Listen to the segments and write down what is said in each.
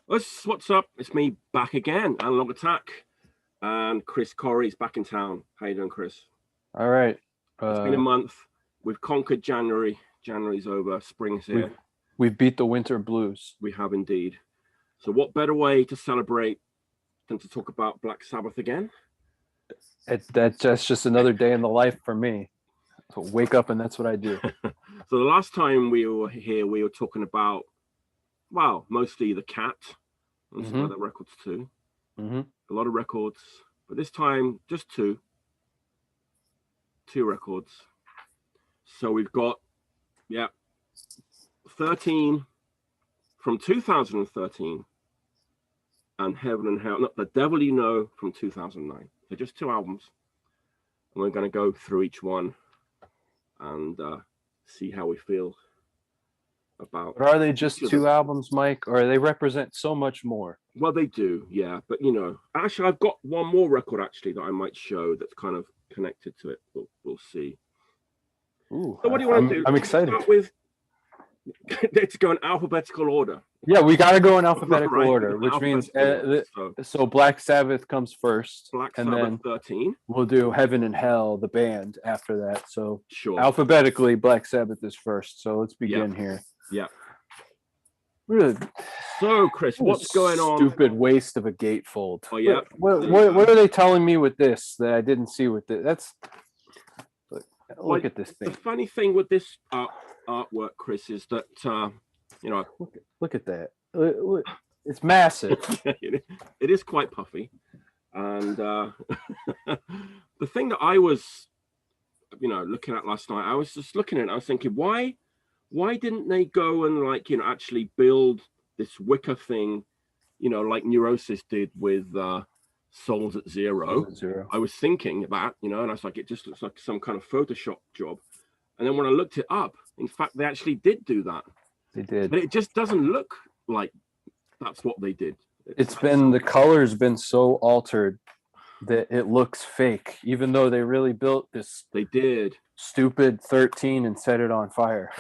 What's up? It's me back again, Analog Attack, and Chris Corry's back in town. How you doing, Chris? All right. It's been a Uh, month. We've conquered January. January's over. Spring's here. we've beat the winter blues. We have indeed. So, what better way to celebrate than to talk about Black Sabbath again? That's just another day in the life for me. So wake up and that's what I do. So, the last time we were here, we were talking about, well, mostly the Cat and some other records too. A lot of records, but this time just two records. So we've got 13 from 2013 and Heaven and Hell, not The Devil You Know from 2009. So just two albums, and we're going to go through each one and see how we feel about. But are they just two albums, Mike, or they represent so much more? Well, they do, yeah. But actually, I've got one more record actually that I might show that's kind of connected to it. We'll see. Ooh, so what do you want to do? I'm excited. Start with let's go in alphabetical order. Yeah, we got to go in alphabetical Right, order, which means order. so Black Sabbath comes first, Black and Sabbath then 13. We'll do Heaven and Hell, the band, after that. So sure, alphabetically, Black Sabbath is first. So let's begin here. Yeah. Really, so, Chris, what's going on? Stupid waste of a gatefold. Oh yeah. What are they telling me with this that I didn't see with it? Look at this thing. The funny thing with this artwork, Chris, is that look at that. Look, it's massive. It is quite puffy, and the thing that I was, looking at last night, I was just looking at it. I was thinking, why didn't they go and actually build this wicker thing, like Neurosis did with Souls at Zero. I was thinking that, and I was like, it just looks like some kind of Photoshop job. And then when I looked it up, in fact, they actually did do that. They did. But it just doesn't look like that's what they did. The color's been so altered that it looks fake, even though they really built this. They did. Stupid 13 and set it on fire.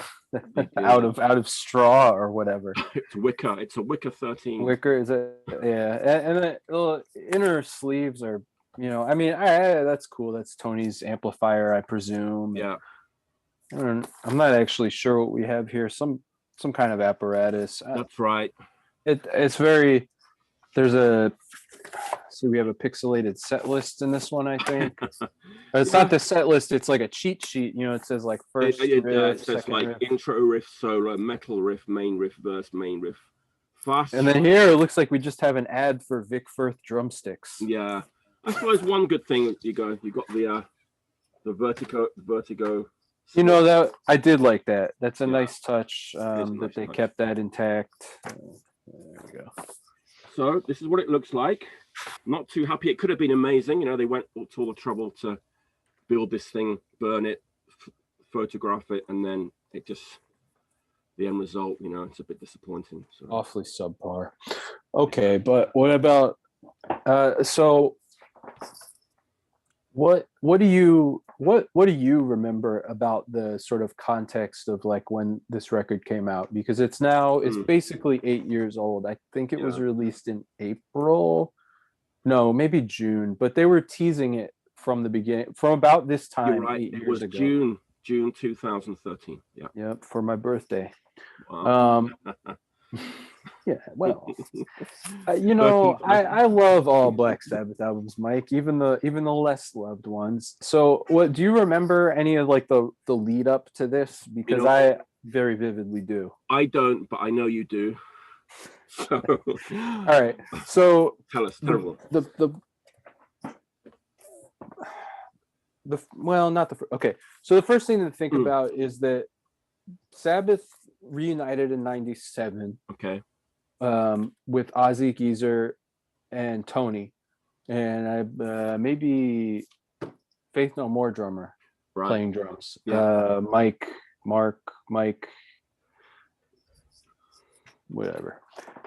out of straw or whatever. It's wicker. It's a wicker 13. Wicker is it? Yeah, and the inner sleeves are, that's cool. That's Tony's amplifier, I presume. Yeah. I'm not actually sure what we have here. Some kind of apparatus. That's right. It's very. There's a. So we have a pixelated set list in this one, I think. It's not the set list, it's like a cheat sheet. It says like first riff, it says like riff. Intro riff, solo, metal riff, main riff, verse, main riff, fast. And then here it looks like we just have an ad for Vic Firth Drumsticks. Yeah. I suppose one good thing you got the vertigo. That I did like that. That's a nice touch that they kept that intact. There we go. So this is what it looks like. Not too happy. It could have been amazing. They went to all the trouble to build this thing, burn it, photograph it, and then it just, the end result, it's a bit disappointing. So. Awfully subpar. Okay, but what about, so what do you remember about the sort of context of like when this record came out? Because it's basically 8 years old. I think it was released in April. No, maybe June, but they were teasing it from the beginning, from about this time. You're right. 8 years it was ago. June 2013. Yeah. Yep, for my birthday. Wow. Yeah, well, I love all Black Sabbath albums, Mike, even the less loved ones. So, what do you remember any of like the lead up to this? Because I very vividly do. I don't, but I know you do. So, all right. So tell us. Okay. So the first thing to think about is that Sabbath reunited in '97. Okay. With Ozzy, Geezer, and Tony, and maybe Faith No More drummer playing drums. Yeah. Mike, whatever.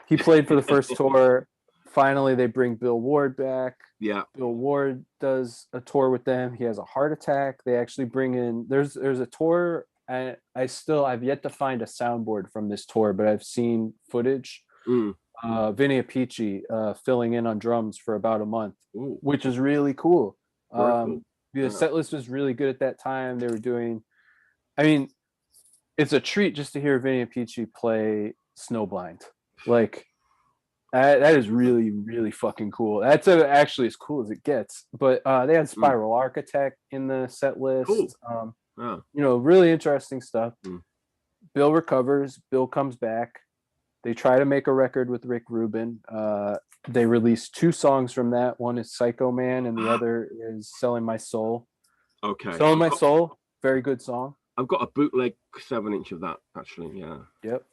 He played for the first tour. Finally, they bring Bill Ward back. Yeah. Bill Ward does a tour with them. He has a heart attack. They actually bring in. There's a tour, and I've yet to find a soundboard from this tour, but I've seen footage Vinny Appice filling in on drums for about a month, Ooh, which is really cool. very cool. The set list was really good at that time. They were doing, I mean, it's a treat just to hear Vinny Appice play Snowblind. Like, that is really, really fucking cool. That's actually as cool as it gets. But they had Spiral Architect in the set list. Cool. Really interesting stuff. Mm. Bill recovers. Bill comes back. They try to make a record with Rick Rubin. They released 2 songs from that. One is Psycho Man, and the other is Selling My Soul. Okay. Selling My Soul, very good song. I've got a bootleg 7-inch of that, actually. Yeah. Yep.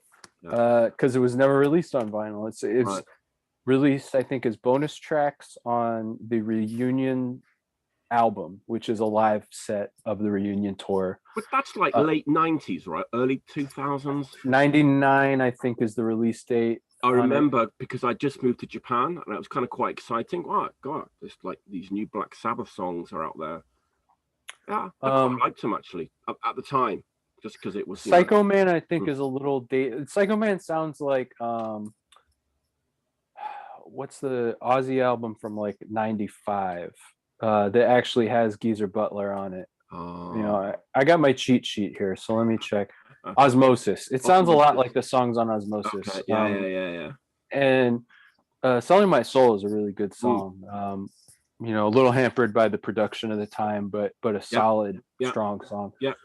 Because it was never released on vinyl. It's Right. released, I think, as bonus tracks on the Reunion album, which is a live set of the Reunion tour. But that's like late 90s, right? Early 2000s? 99, I think, is the release date. I remember because I just moved to Japan and it was kind of quite exciting. Oh, God, there's like these new Black Sabbath songs are out there. Yeah, I quite liked them actually at the time, just because it was. Psycho Man, I think, is a little dated. Psycho Man sounds like what's the Ozzy album from like '95 that actually has Geezer Butler on it. I got my cheat sheet here, so let me check. Osmosis. It sounds a lot like the songs on Osmosis. Okay. Yeah. And Selling My Soul is a really good song. A little hampered by the production of the time, but a solid, strong song. Yeah.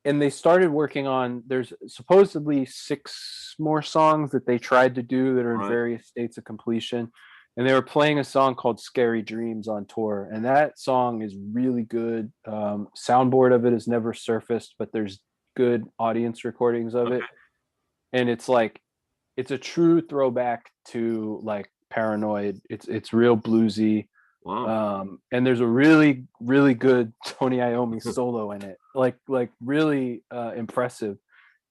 And they started working on, there's supposedly 6 more songs that they tried to do that are in various states of completion. And they were playing a song called Scary Dreams on tour. And that song is really good. Soundboard of it has never surfaced, but there's good audience recordings of it. And it's like, it's a true throwback to like Paranoid. It's real bluesy. Wow. And there's a really, really good Tony Iommi solo in it. Like really impressive.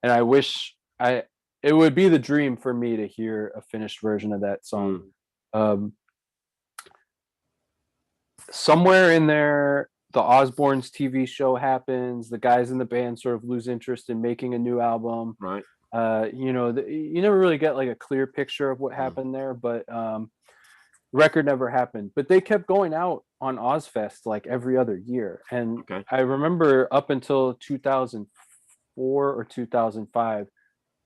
And I wish it would be the dream for me to hear a finished version of that song. Somewhere in there, the Osbournes TV show happens. The guys in the band sort of lose interest in making a new album. Right. You never really get like a clear picture of what happened there, but record never happened. But they kept going out on Ozfest like every other year. And I remember up until 2004 or 2005,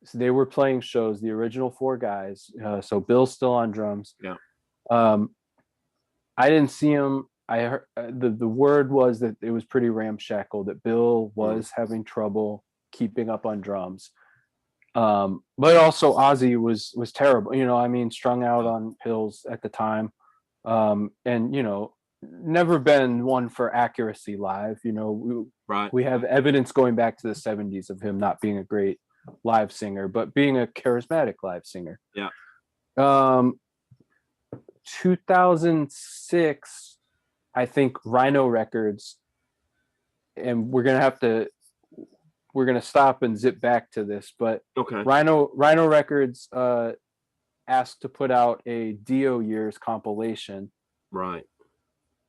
so they were playing shows, the original 4 guys. So Bill's still on drums. Yeah. I didn't see him. I heard the word was that it was pretty ramshackle, that Bill was having trouble keeping up on drums. But also Ozzy was terrible, strung out on pills at the time. And never been one for accuracy live. We have evidence going back to the 70s of him not being a great live singer, but being a charismatic live singer. Yeah. 2006, I think Rhino Records, and we're gonna stop and zip back to this, but Rhino Records asked to put out a Dio Years compilation. Right.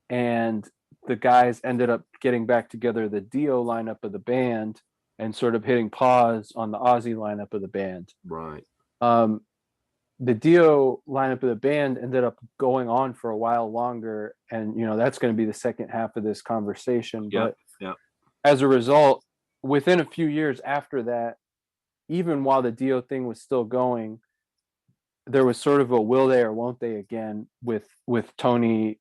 And the guys ended up getting back together the Dio lineup of the band and sort of hitting pause on the Ozzy lineup of the band. Right. The Dio lineup of the band ended up going on for a while longer, and that's going to be the second half of this conversation. But as a result, within a few years after that, even while the Dio thing was still going, there was sort of a will they or won't they again with Tony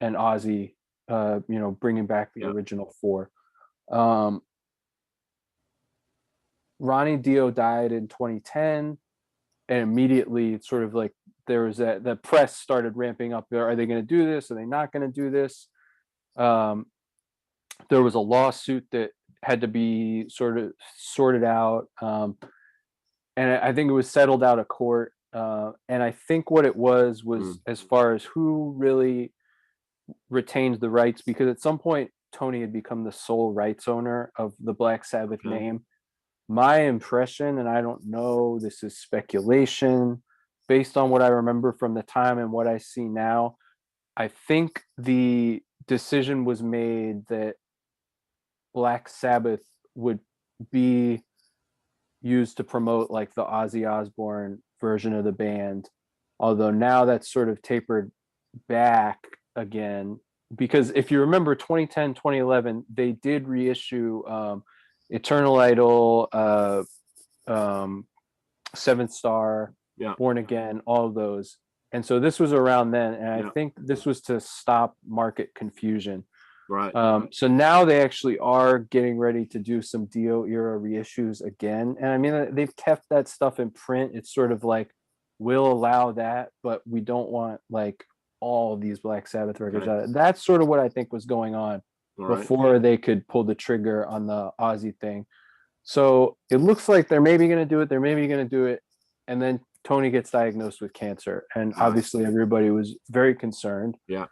and Ozzy, bringing back the original 4. Ronnie Dio died in 2010, and immediately sort of like there was the press started ramping up. Are they going to do this? Are they not going to do this? There was a lawsuit that had to be sort of sorted out. And I think it was settled out of court. And I think what it was as far as who really retained the rights, because at some point Tony had become the sole rights owner of the Black Sabbath name. My impression, and I don't know, this is speculation based on what I remember from the time and what I see now, I think the decision was made that Black Sabbath would be used to promote like the Ozzy Osbourne version of the band, although now that's sort of tapered back again, because if you remember 2010, 2011, they did reissue Eternal Idol, Seventh Star, Yeah. Born Again, all of those. And so this was around then, and I Yeah. think this was to stop market confusion. Right. So now they actually are getting ready to do some Dio era reissues again. And I mean, they've kept that stuff in print. It's sort of like, we'll allow that, but we don't want like all of these Black Sabbath records out. That's sort of what I think was going on before they could pull the trigger on the Ozzy thing. So it looks like they're maybe going to do it. They're maybe going to do it. And then Tony gets diagnosed with cancer. And obviously everybody was very concerned. Yeah.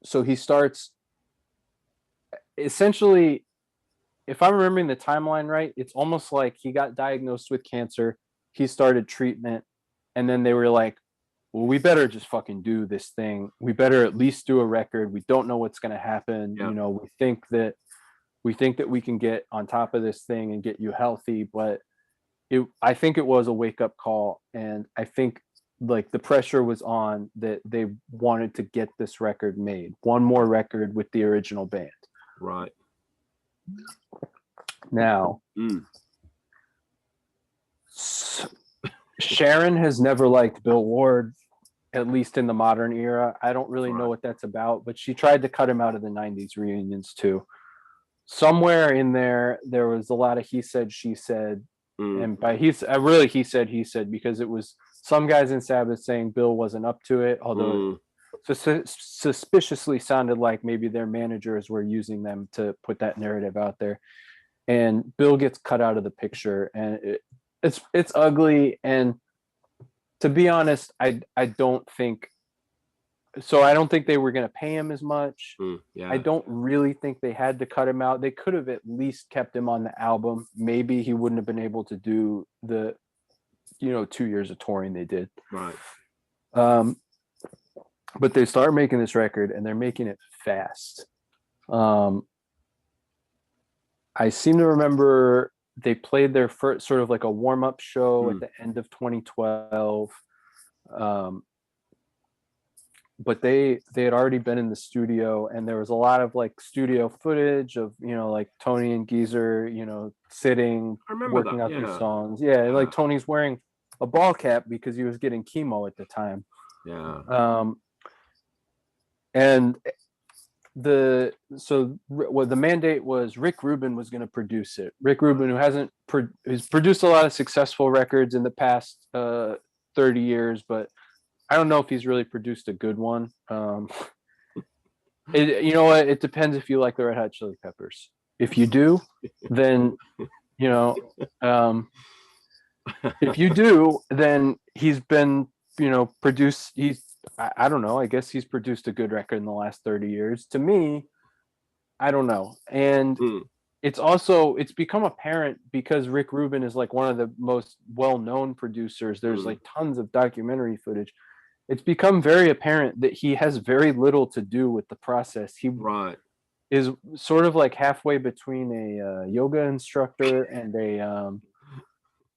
So he starts, essentially, if I'm remembering the timeline right, it's almost like he got diagnosed with cancer. He started treatment. And then they were like, well, we better just fucking do this thing. We better at least do a record. We don't know what's going to happen. Yeah. You know, we think that we can get on top of this thing and get you healthy. But I think it was a wake up call. And I think like the pressure was on that they wanted to get this record made. One more record with the original band. Right. Now, Sharon has never liked Bill Ward, at least in the modern era. I don't really know what that's about, but she tried to cut him out of the 90s reunions too. Somewhere in there was a lot of he said, she said. And by he said, because it was some guys in Sabbath saying Bill wasn't up to it, although it suspiciously sounded like maybe their managers were using them to put that narrative out there. And Bill gets cut out of the picture, and it's ugly. And to be honest, I don't think they were going to pay him as much. I don't really think they had to cut him out. They could have at least kept him on the album. Maybe he wouldn't have been able to do the 2 years of touring they did. Right. But they start making this record, and they're making it fast. I seem to remember they played their first sort of like a warm-up show at the end of 2012. But they had already been in the studio, and there was a lot of like studio footage of like Tony and Geezer sitting working out these songs. Like Tony's wearing a ball cap because he was getting chemo at the time. And the mandate was Rick Rubin was going to produce it. Rick Rubin, who has produced a lot of successful records in the past 30 years, but I don't know if he's really produced a good one. You know what? It depends if you like the Red Hot Chili Peppers. If you do, then if you do, then he's been produced. I don't know. I guess he's produced a good record in the last 30 years. To me, I don't know. And it's become apparent because Rick Rubin is like one of the most well-known producers. There's like tons of documentary footage. It's become very apparent that he has very little to do with the process. He is sort of like halfway between a yoga instructor and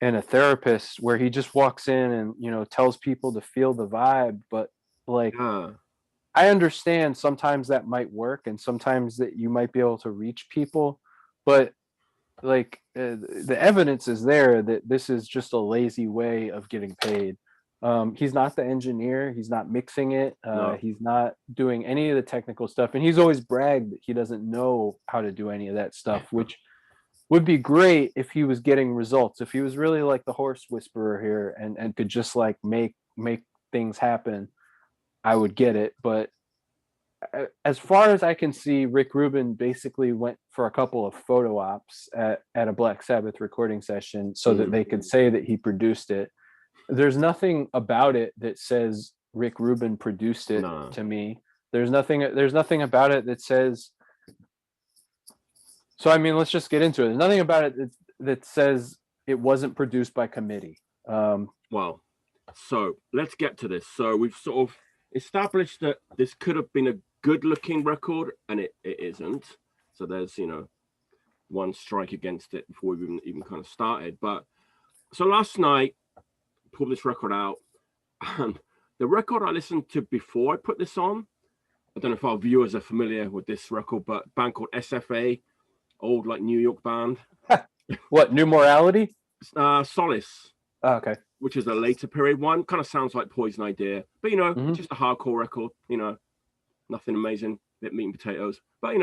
a therapist, where he just walks in and tells people to feel the vibe. But like, I understand sometimes that might work, and sometimes that you might be able to reach people, but like the evidence is there that this is just a lazy way of getting paid. He's not the engineer. He's not mixing it. He's not doing any of the technical stuff. And he's always bragged that he doesn't know how to do any of that stuff, which would be great if he was getting results. If he was really like the horse whisperer here and could just like make things happen, I would get it. But as far as I can see, Rick Rubin basically went for a couple of photo ops at a Black Sabbath recording session so that they could say that he produced it. There's nothing about it that says Rick Rubin produced it to me. There's nothing about it that says. So I mean, let's just get into it. There's nothing about it that says it wasn't produced by committee. Well, so let's get to this. So we've sort of established that this could have been a good-looking record, and it isn't. So there's one strike against it before we even kind of started. But so last night, pulled this record out, and the record I listened to before I put this on, I don't know if our viewers are familiar with this record, but a band called SFA, old like New York band. What, New Morality? Solace. Oh, okay. Which is a later period one. Kind of sounds like Poison Idea, but just a hardcore record. Nothing amazing, bit meat and potatoes. But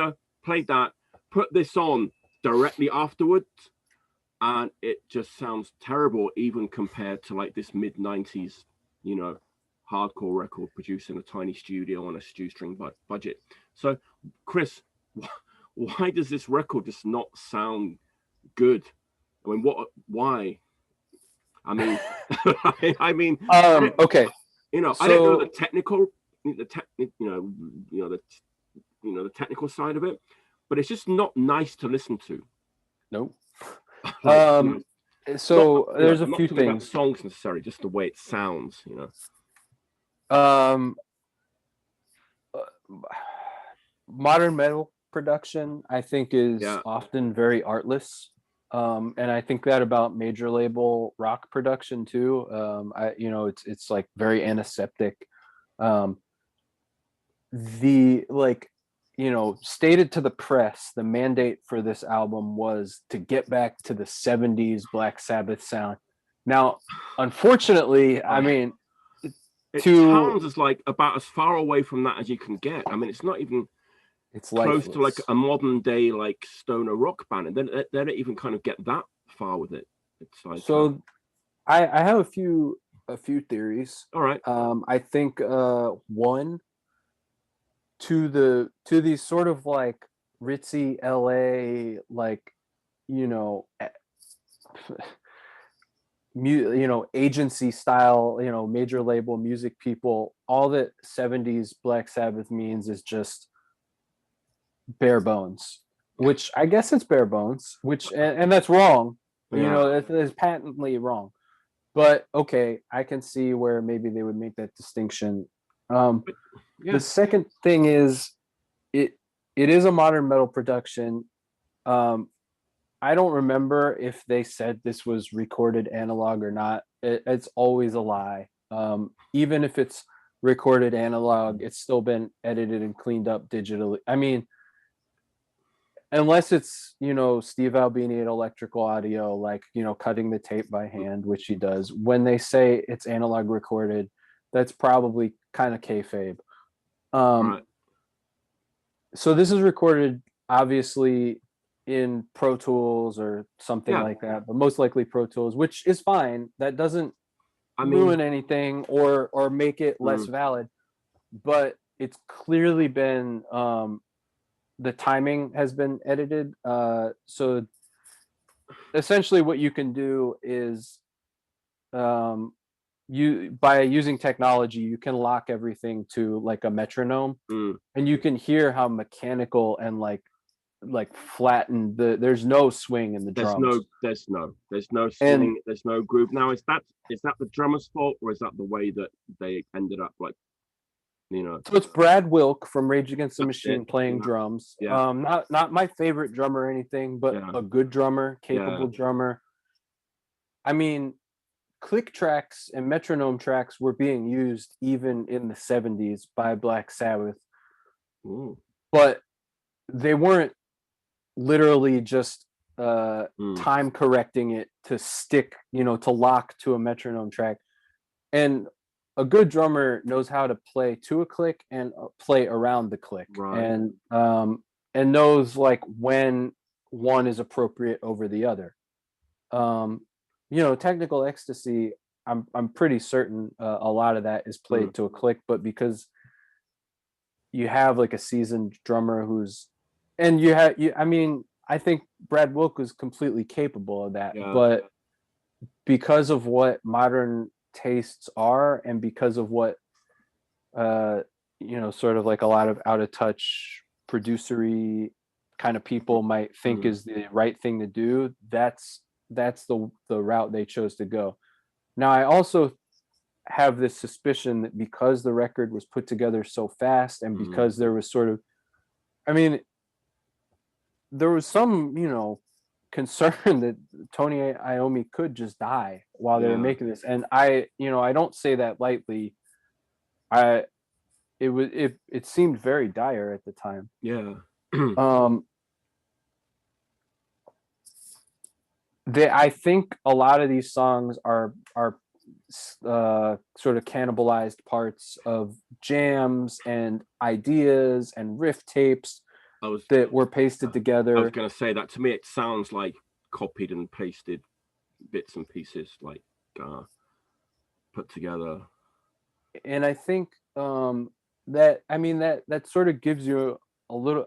played that, put this on directly afterwards, and it just sounds terrible, even compared to like this mid-90s, hardcore record produced in a tiny studio on a shoestring budget. So, Chris, why does this record just not sound good? I mean, why? I mean, Okay. I don't know the technical, the technical side of it, but it's just not nice to listen to. Nope. There's a few things. About songs necessarily, just the way it sounds. Modern metal production, I think, is often very artless. And I think that about major label rock production too. It's like very antiseptic. Stated to the press, the mandate for this album was to get back to the 70s Black Sabbath sound. Now, unfortunately, I mean, it sounds as like about as far away from that as you can get. I mean, it's not even close to like a modern day like stoner rock band, and then they don't even kind of get that far with it. It's like I have a few theories. All right. I think one, to these sort of like ritzy LA, like agency style, major label music people, all that 70s Black Sabbath means is just bare bones, which I guess it's bare bones, which and that's wrong. It is patently wrong. But okay, I can see where maybe they would make that distinction. The second thing is it is a modern metal production. I don't remember if they said this was recorded analog or not. It's always a lie. Even if it's recorded analog, it's still been edited and cleaned up digitally. I mean, unless it's Steve Albini at Electrical Audio, like cutting the tape by hand, which he does. When they say it's analog recorded, that's probably kind of kayfabe. Right. So this is recorded obviously in Pro Tools or something like that, but most likely Pro Tools, which is fine. That doesn't ruin anything or make it less valid, but it's clearly been the timing has been edited. So essentially what you can do is by using technology, you can lock everything to like a metronome, and you can hear how mechanical and like flattened there's no swing in the drums. There's no swing, there's no groove. Now is that the drummer's fault, or is that the way that they ended up like? So it's Brad Wilk from Rage Against the Machine playing drums. Not my favorite drummer or anything, but a good drummer, capable drummer. I mean, click tracks and metronome tracks were being used even in the 70s by Black Sabbath. But they weren't literally just time correcting it to stick, to lock to a metronome track. And a good drummer knows how to play to a click and play around the click, and knows like when one is appropriate over the other. Technical Ecstasy, I'm pretty certain a lot of that is played to a click, but because you have like a seasoned drummer I think Brad Wilk was completely capable of that, but because of what modern tastes are, and because of what sort of like a lot of out of touch producery kind of people might think is the right thing to do, that's the route they chose to go. Now I also have this suspicion that because the record was put together so fast, and because there was sort of, there was some, concern that Tony Iommi could just die while they were making this, and I don't say that lightly. It seemed very dire at the time. Yeah. I think a lot of these songs are sort of cannibalized parts of jams and ideas and riff tapes that were pasted together. I was going to say that to me, it sounds like copied and pasted bits and pieces, like put together. And I think that sort of gives you a little.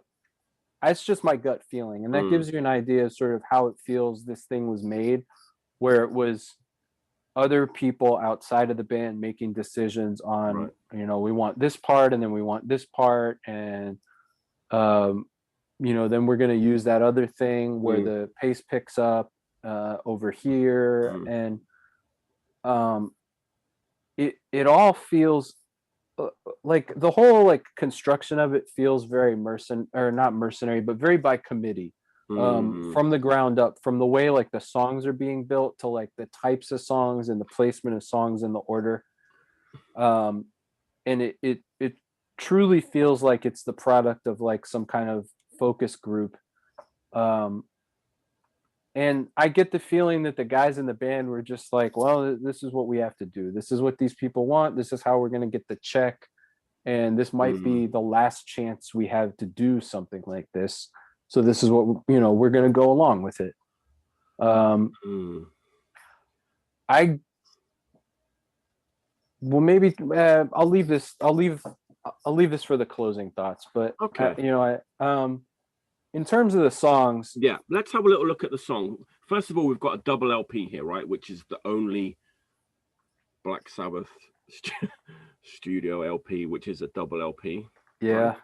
That's just my gut feeling, and that gives you an idea of sort of how it feels this thing was made, where it was other people outside of the band making decisions on, we want this part and then we want this part, and then we're going to use that other thing where the pace picks up over here, and it all feels like the whole like construction of it feels very not mercenary, but very by committee, from the ground up, from the way like the songs are being built to like the types of songs and the placement of songs in the order. And it truly feels like it's the product of like some kind of focus group. And I get the feeling that the guys in the band were just like, well, this is what we have to do. This is what these people want. This is how we're going to get the check. And this might be the last chance we have to do something like this. So this is what, we're going to go along with it. Maybe I'll leave this for the closing thoughts, but okay. In terms of the songs, let's have a little look at the song. First of all, we've got a double LP here, right, which is the only Black Sabbath studio LP, which is a double LP. Right?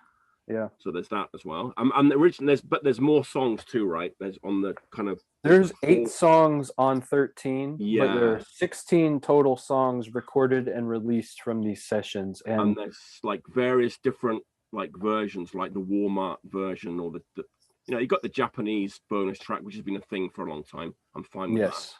So there's that as well. And the original, there's more songs too, right? There's on the kind of. There's 8 songs on 13, but there are 16 total songs recorded and released from these sessions, and there's like various different like versions, like the warm-up version, or the you got the Japanese bonus track, which has been a thing for a long time. I'm fine with that.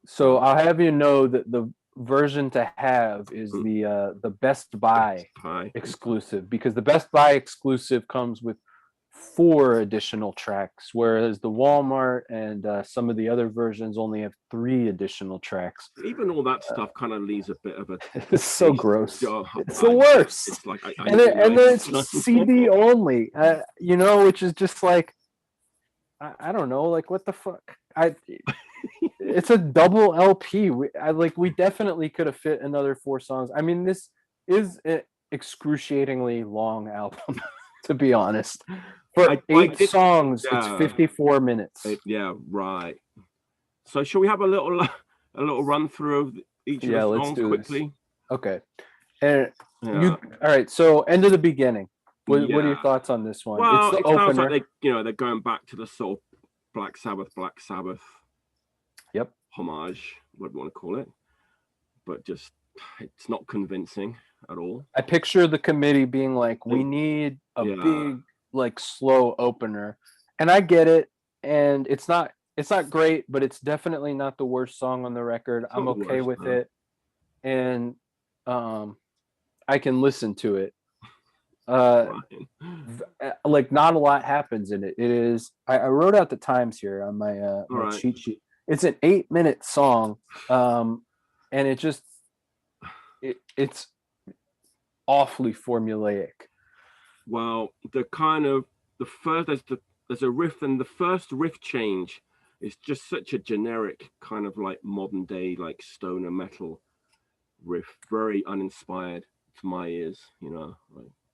So I'll have you know that the version to have is the Best Buy exclusive, because the Best Buy exclusive comes with 4 additional tracks, whereas the Walmart and some of the other versions only have 3 additional tracks. Even all that stuff kind of leaves a bit of a. It's so gross. It's the worst. It's like and then it's CD only, which is just like, I don't know, like what the fuck. It's a double LP. We definitely could have fit another 4 songs. I mean, this is an excruciatingly long album, to be honest. For 8 songs, it's 54 minutes. Right. So shall we have a little run through of each of the songs quickly? This. Okay. And all right. So end of the beginning. What are your thoughts on this one? Well, it sounds like they're going back to the sort of Black Sabbath. Yep. Homage, what do you want to call it? But just it's not convincing at all. I picture the committee being like, we need a big, like, slow opener, and I get it, and it's not great, but it's definitely not the worst song on the record. I'm okay with it, and I can listen to it. Like, not a lot happens in it. It is, I wrote out the times here on my my cheat sheet. It's an 8-minute song, and it's awfully formulaic. Well, there's a riff, and the first riff change is just such a generic kind of like modern day like stoner metal riff, very uninspired to my ears,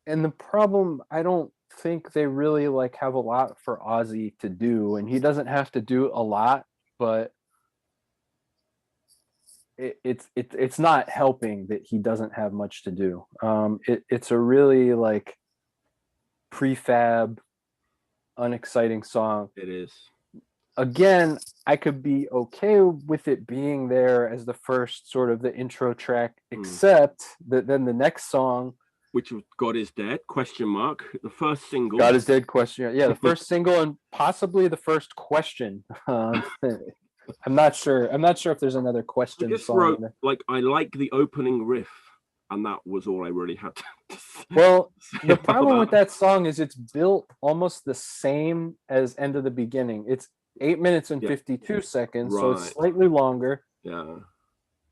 And the problem, I don't think they really like have a lot for Ozzy to do, and he doesn't have to do a lot, but it's not helping that he doesn't have much to do. It's a really like prefab, unexciting song. It is. Again, I could be okay with it being there as the first sort of the intro track, except that then the next song which was God Is Dead, ? The first single. God Is Dead, ? Yeah, the first single and possibly the first question. I'm not sure. I'm not sure if there's another question I just song. wrote, like, I like the opening riff, and that was all I really had to say. Well, the problem with that song is it's built almost the same as End of the Beginning. It's 8 minutes and 52 seconds, so it's slightly longer. Yeah.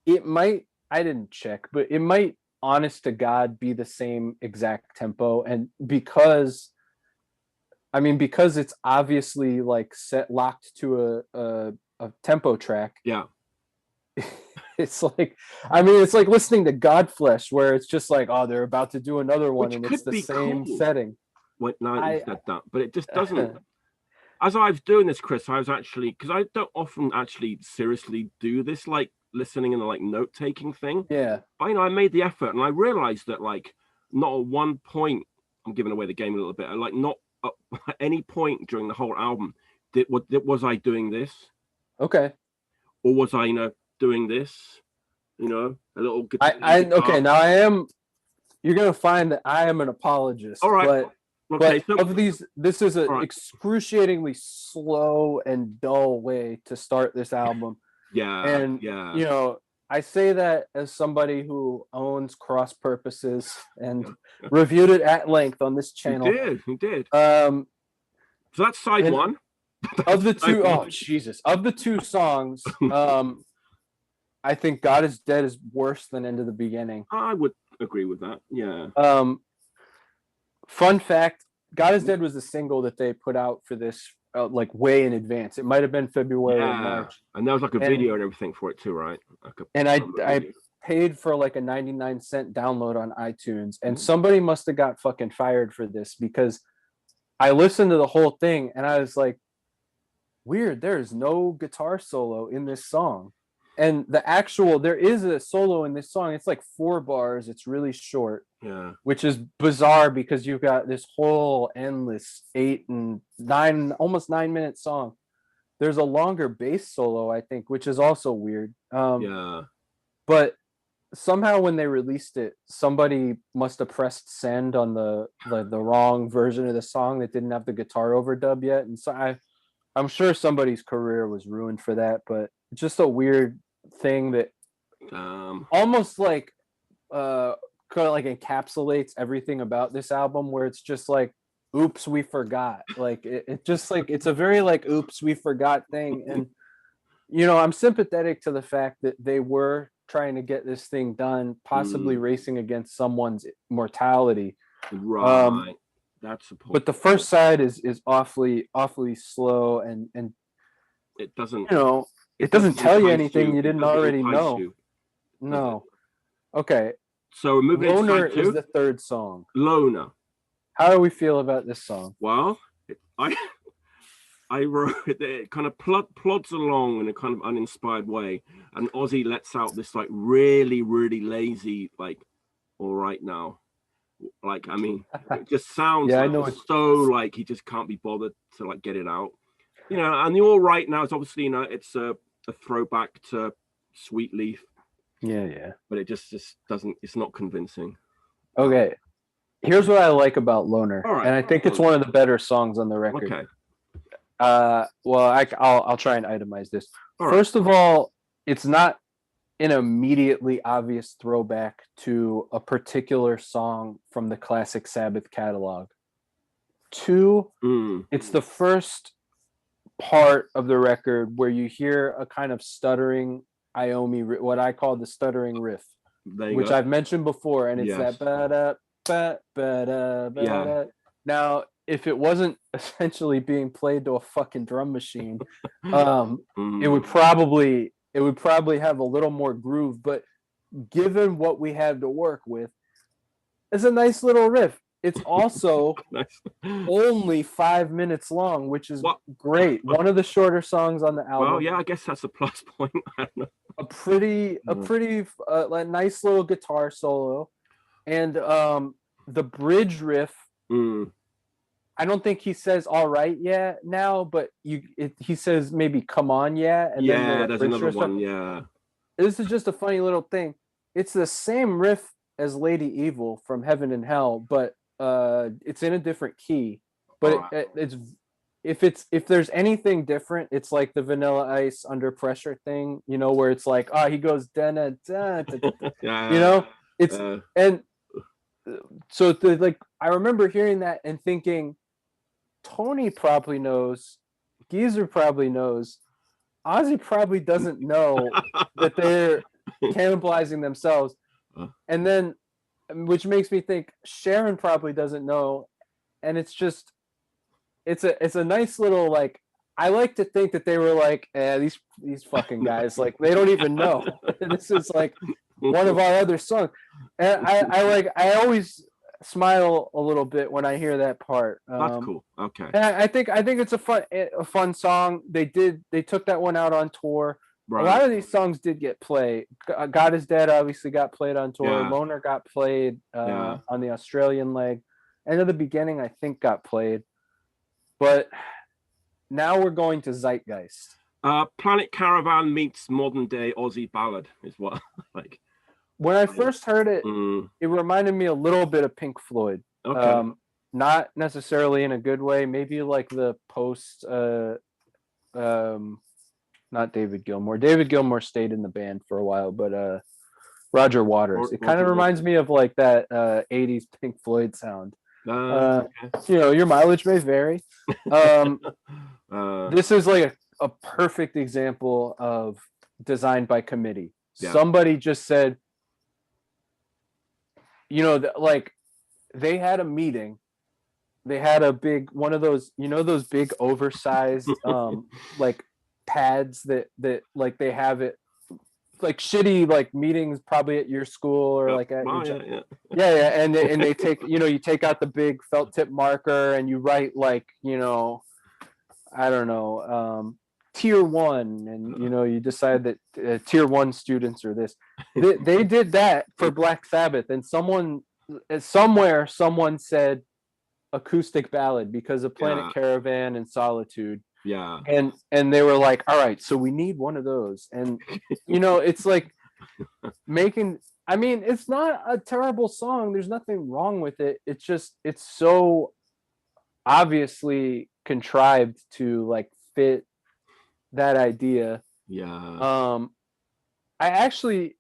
It might, I didn't check, but it might, honest to God, be the same exact tempo. And because it's obviously like locked to a tempo track. Yeah. It's like, it's like listening to Godflesh, where it's just like, oh, they're about to do another one, and it's the same setting. What now you said that, but it just doesn't. As I was doing this, Chris, I was actually, because I don't often actually seriously do this, like listening and like note taking thing. Yeah. But I made the effort, and I realized that like not at one point, I'm giving away the game a little bit. Like not at any point during the whole album was I doing this. Okay. Or was I, doing this? A little guitar. Okay, now I am. You're gonna find that I am an apologist. All right. But of these, this is an excruciatingly slow and dull way to start this album. Yeah. And I say that as somebody who owns Cross Purposes and reviewed it at length on this channel. You did. So that's side one. Of the two, of the two songs, I think God Is Dead is worse than End of the Beginning. I would agree with that. Yeah. Fun fact: God Is Dead was a single that they put out for this, like way in advance. It might have been February or March. And there was like a video and everything for it too, right? I paid for like a 99-cent download on iTunes, and somebody must have got fucking fired for this, because I listened to the whole thing and I was like, weird, there is no guitar solo in this song. And there is a solo in this song. It's like 4 bars. It's really short. Yeah. Which is bizarre, because you've got this whole endless 8 and 9, almost 9-minute song. There's a longer bass solo, I think, which is also weird. But somehow when they released it, somebody must have pressed send on the wrong version of the song that didn't have the guitar overdub yet. And so I'm sure somebody's career was ruined for that, but just a weird thing that almost like kind of like encapsulates everything about this album, where it's just like, oops, we forgot. Like it just like, it's a very like, oops, we forgot thing. And I'm sympathetic to the fact that they were trying to get this thing done, possibly racing against someone's mortality. Right. That's the point. But the first side is awfully slow, and it doesn't it doesn't tell you anything you didn't already know. No. Okay. So moving Loner is the third song. Loner. How do we feel about this song? Well, I wrote it kind of plods along in a kind of uninspired way, and Ozzy lets out this like really, really lazy, like, all right now. Like, I mean, it just sounds so like he just can't be bothered to like get it out. And the all right now is obviously, it's a throwback to Sweet Leaf. Yeah. But it just doesn't, it's not convincing. Okay. Here's what I like about Loner. All right. And I think it's one of the better songs on the record. Okay. Well, I'll try and itemize this. All First of all, it's not an immediately obvious throwback to a particular song from the classic Sabbath catalog. 2, it's the first part of the record where you hear a kind of stuttering Iommi, what I call the stuttering riff, which I've mentioned before, and it's that ba-da, ba-da, ba-da. Now, if it wasn't essentially being played to a fucking drum machine, it would probably have a little more groove, but given what we had to work with, it's a nice little riff. It's also only 5 minutes long, which is great. One of the shorter songs on the album. Well, yeah, I guess that's a plus point. I don't know. A pretty nice little guitar solo, and the bridge riff. I don't think he says "all right, yeah" now, but he says maybe "come on, yeah." And then there's another one. Yeah, this is just a funny little thing. It's the same riff as Lady Evil from Heaven and Hell, but it's in a different key. But if there's anything different, it's like the Vanilla Ice Under Pressure thing, you know, where it's like, he goes da da da, you know, it's and so like I remember hearing that and thinking, Tony probably knows, Geezer probably knows, Ozzy probably doesn't know that they're cannibalizing themselves, and then, which makes me think Sharon probably doesn't know, and it's just, it's a nice little, like, I like to think that they were like, these fucking guys, like, they don't even know. This is like one of our other songs, and I always smile a little bit when I hear that part. That's cool. Okay. And I think it's a fun song. They took that one out on tour. Right. A lot of these songs did get played. God Is Dead obviously got played on tour. Yeah. Loner got played on the Australian leg. End of the Beginning, I think, got played. But now we're going to Zeitgeist. Planet Caravan meets modern day Aussie ballad is what like. When I first heard it, it reminded me a little bit of Pink Floyd. Okay. Not necessarily in a good way. Maybe like the post. Not David Gilmour. David Gilmour stayed in the band for a while, but Roger Waters. It kind of reminds me of like that 80s Pink Floyd sound. Okay. You know, your mileage may vary. This is like a perfect example of designed by committee. Yeah. Somebody just said, you know, like they had a meeting. They had a big one of those, you know, those big oversized like pads that like they have it like shitty like meetings probably at your school or like at your yeah, and they take, you know, you take out the big felt tip marker and you write like, you know, I don't know, tier 1, and you know, you decide that tier 1 students are this. They did that for Black Sabbath, and someone said acoustic ballad because of Planet Caravan and Solitude. Yeah. And they were like, all right, so we need one of those. And you know, it's like making, I mean, it's not a terrible song. There's nothing wrong with it. It's just, it's so obviously contrived to like fit that idea. Yeah. I actually,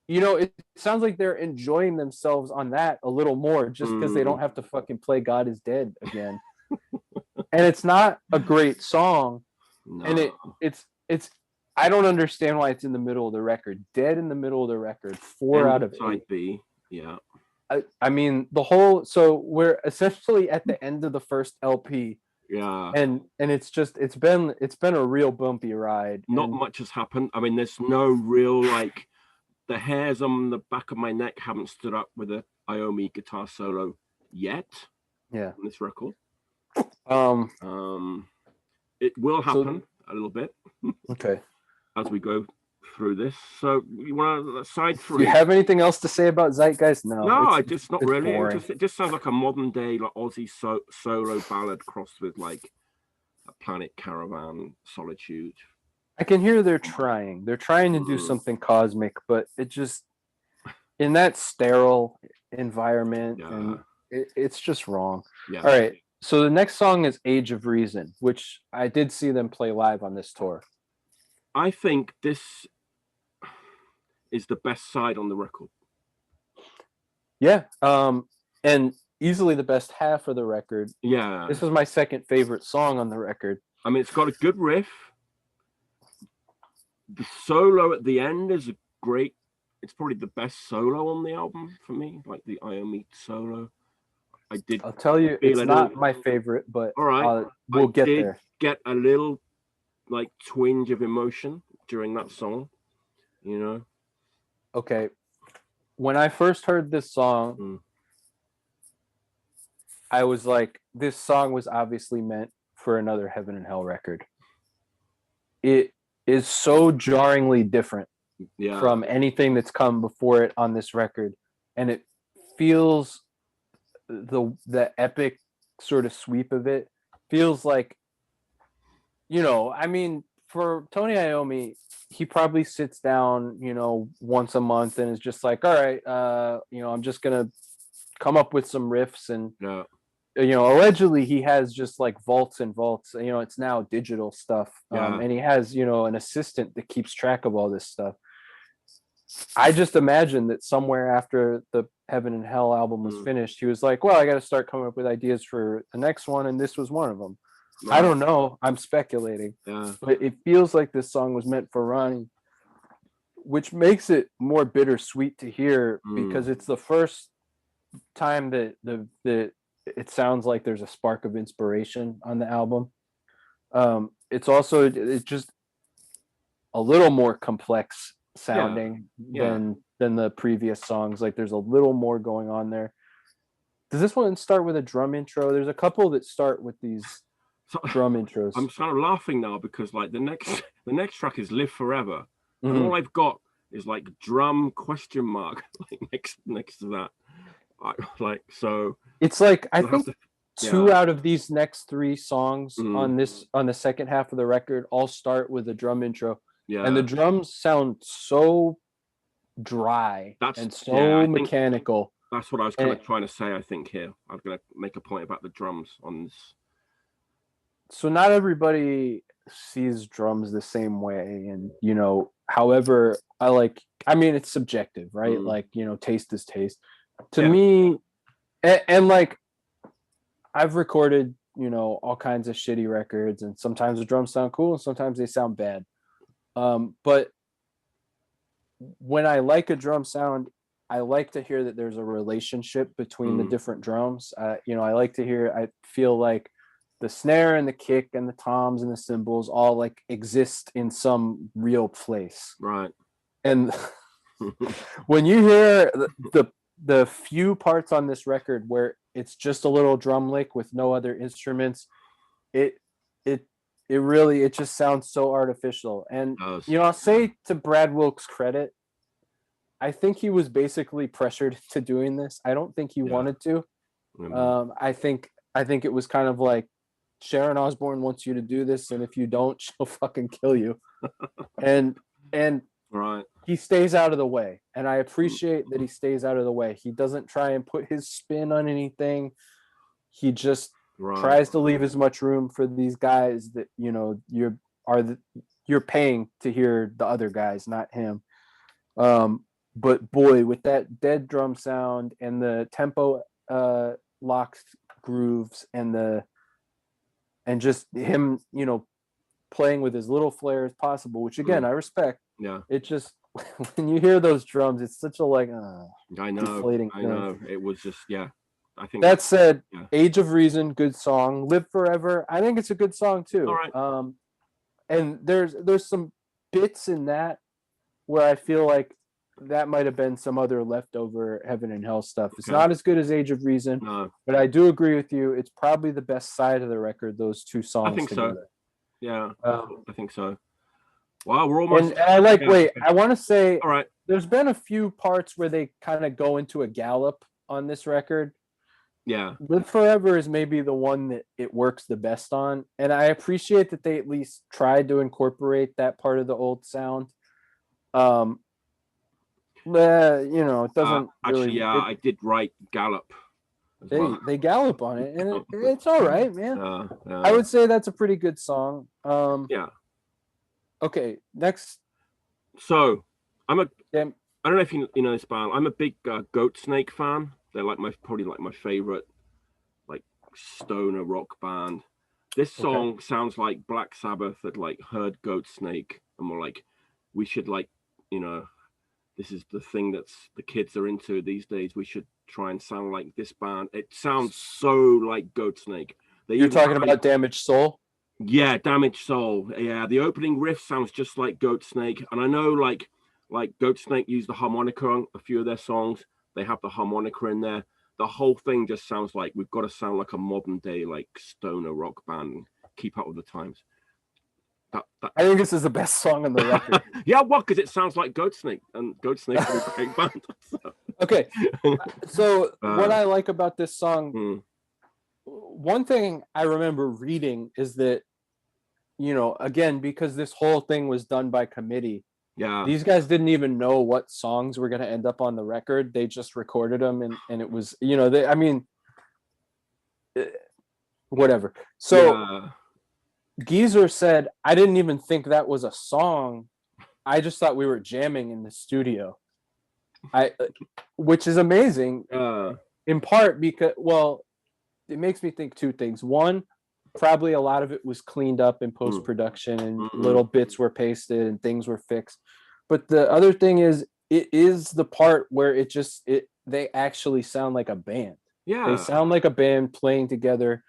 you know, it sounds like they're enjoying themselves on that a little more just because they don't have to fucking play God Is Dead again. And it's not a great song. No. And it's I don't understand why it's in the middle of the record. Dead in the middle of the record. 4 out of 8. Side B. Yeah. I mean, the whole, so we're essentially at the end of the first LP. Yeah. And it's just it's been a real bumpy ride. Not much has happened. I mean, there's no real like, the hairs on the back of my neck haven't stood up with a Iommi guitar solo yet. Yeah. On this record. It will happen a little bit. Okay. As we go through this. So you want to side 3? Do you have anything else to say about Zeitgeist? No, it's not really. It just sounds like a modern day like Aussie solo ballad crossed with like a Planet Caravan, Solitude. I can hear they're trying. They're trying to do something cosmic, but it just, in that sterile environment, and it's just wrong. Yeah. All right. So the next song is Age of Reason, which I did see them play live on this tour. I think this is the best side on the record. Yeah. And easily the best half of the record. Yeah. This was my second favorite song on the record. I mean, it's got a good riff. The solo at the end is it's probably the best solo on the album for me, like the Iommi solo. I'll tell you, it's not my favorite, but all right, we'll get there. Get a little like twinge of emotion during that song, you know. Okay, when I first heard this song, I was like, this song was obviously meant for another Heaven and Hell record. It is so jarringly different from anything that's come before it on this record, and it feels, the epic sort of sweep of it feels like, you know, I mean, for Tony Iommi, he probably sits down, once a month and is just like, all right, I'm just gonna come up with some riffs. And Yeah. Allegedly he has just like vaults and vaults. It's now digital stuff. Yeah. And he has, an assistant that keeps track of all this stuff. I just imagine that somewhere after the Heaven and Hell album was finished, he was like, well, I got to start coming up with ideas for the next one, and this was one of them. Right. I don't know. I'm speculating. Yeah. But it feels like this song was meant for Ronnie, which makes it more bittersweet to hear because it's the first time that it sounds like there's a spark of inspiration on the album. It's just a little more complex sounding than the previous songs. Like there's a little more going on there. Does this one start with a drum intro? There's a couple that start with these drum intros. I'm kind of laughing now because like the next track is Live Forever, and all I've got is like drum question mark like next to that. So it's like I think two out of these next three songs on the second half of the record all start with a drum intro. Yeah. And the drums sound so dry and so mechanical. That's what I was kind of trying to say, I think, here. I'm going to make a point about the drums on this. So not everybody sees drums the same way. And, however, it's subjective, right? Like, taste is taste. To me, and like, I've recorded, all kinds of shitty records, and sometimes the drums sound cool and sometimes they sound bad. But when I like a drum sound, I like to hear that there's a relationship between the different drums. I feel like the snare and the kick and the toms and the cymbals all like exist in some real place. Right. And when you hear the few parts on this record where it's just a little drum lick with no other instruments, it just sounds so artificial. And I'll say to Brad Wilk's credit, I think he was basically pressured to doing this. I don't think he wanted to. I think it was kind of like Sharon Osbourne wants you to do this, and if you don't, she'll fucking kill you. and right. He stays out of the way, and I appreciate that he stays out of the way. He doesn't try and put his spin on anything. He just tries to leave as much room for these guys that you're paying to hear the other guys, not him. But boy, with that dead drum sound and the tempo locked grooves and just him, playing with as little flair as possible, which again I respect. Yeah. It just when you hear those drums, it's such a like I know. It was just I think that said, Age of Reason, good song. Live Forever, I think it's a good song too. All right. And there's some bits in that where I feel like that might have been some other leftover Heaven and Hell stuff. It's not as good as Age of Reason, but I do agree with you. It's probably the best side of the record, those two songs. I think together. So. Yeah, I think so. Wow, we're almost. And I like. Wait, I want to say. All right. There's been a few parts where they kind of go into a gallop on this record. Yeah. Live Forever is maybe the one that it works the best on, and I appreciate that they at least tried to incorporate that part of the old sound. It doesn't actually. I did write gallop. They gallop on it, and it's all right, man. I would say that's a pretty good song. Okay, next. So I don't know if you know this band. I'm a big Goat Snake fan. They're probably my favorite like stoner rock band. This song sounds like Black Sabbath had like heard Goat Snake and were like, we should this is the thing that's the kids are into these days. We should try and sound like this band. It sounds so like Goat Snake. You're talking about Damaged Soul? Yeah, Damaged Soul. Yeah, the opening riff sounds just like Goat Snake. And I know like Goat Snake used the harmonica on a few of their songs. They have the harmonica in there. The whole thing just sounds like we've got to sound like a modern day like stoner rock band and keep up with the times. I think this is the best song on the record. Yeah, what? Because it sounds like Goat Snake, and Goat Snake is a great band. So. Okay, so what I like about this song, one thing I remember reading is that you know, again, because this whole thing was done by committee. Yeah. These guys didn't even know what songs were going to end up on the record. They just recorded them, and it was, you know, I mean, whatever. So yeah. Geezer said, I didn't even think that was a song. I just thought we were jamming in the studio. Which is amazing, in part because, well, it makes me think two things. One, probably a lot of it was cleaned up in post-production and little bits were pasted and things were fixed. But the other thing is, it is the part where they actually sound like a band. Yeah. They sound like a band playing together.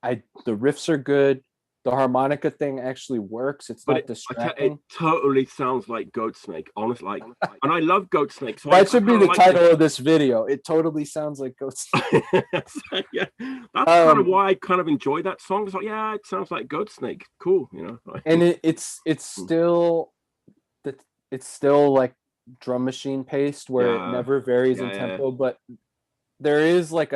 The riffs are good. The harmonica thing actually works. It's not distracting. It totally sounds like Goatsnake, honestly. Like, and I love Goatsnake. So that should be the title of this video. It totally sounds like Goatsnake. Yeah, that's kind of why I kind of enjoy that song. It's like, yeah, it sounds like Goatsnake. Cool, you know. And it's still like drum machine paced, where it never varies in tempo, but there is like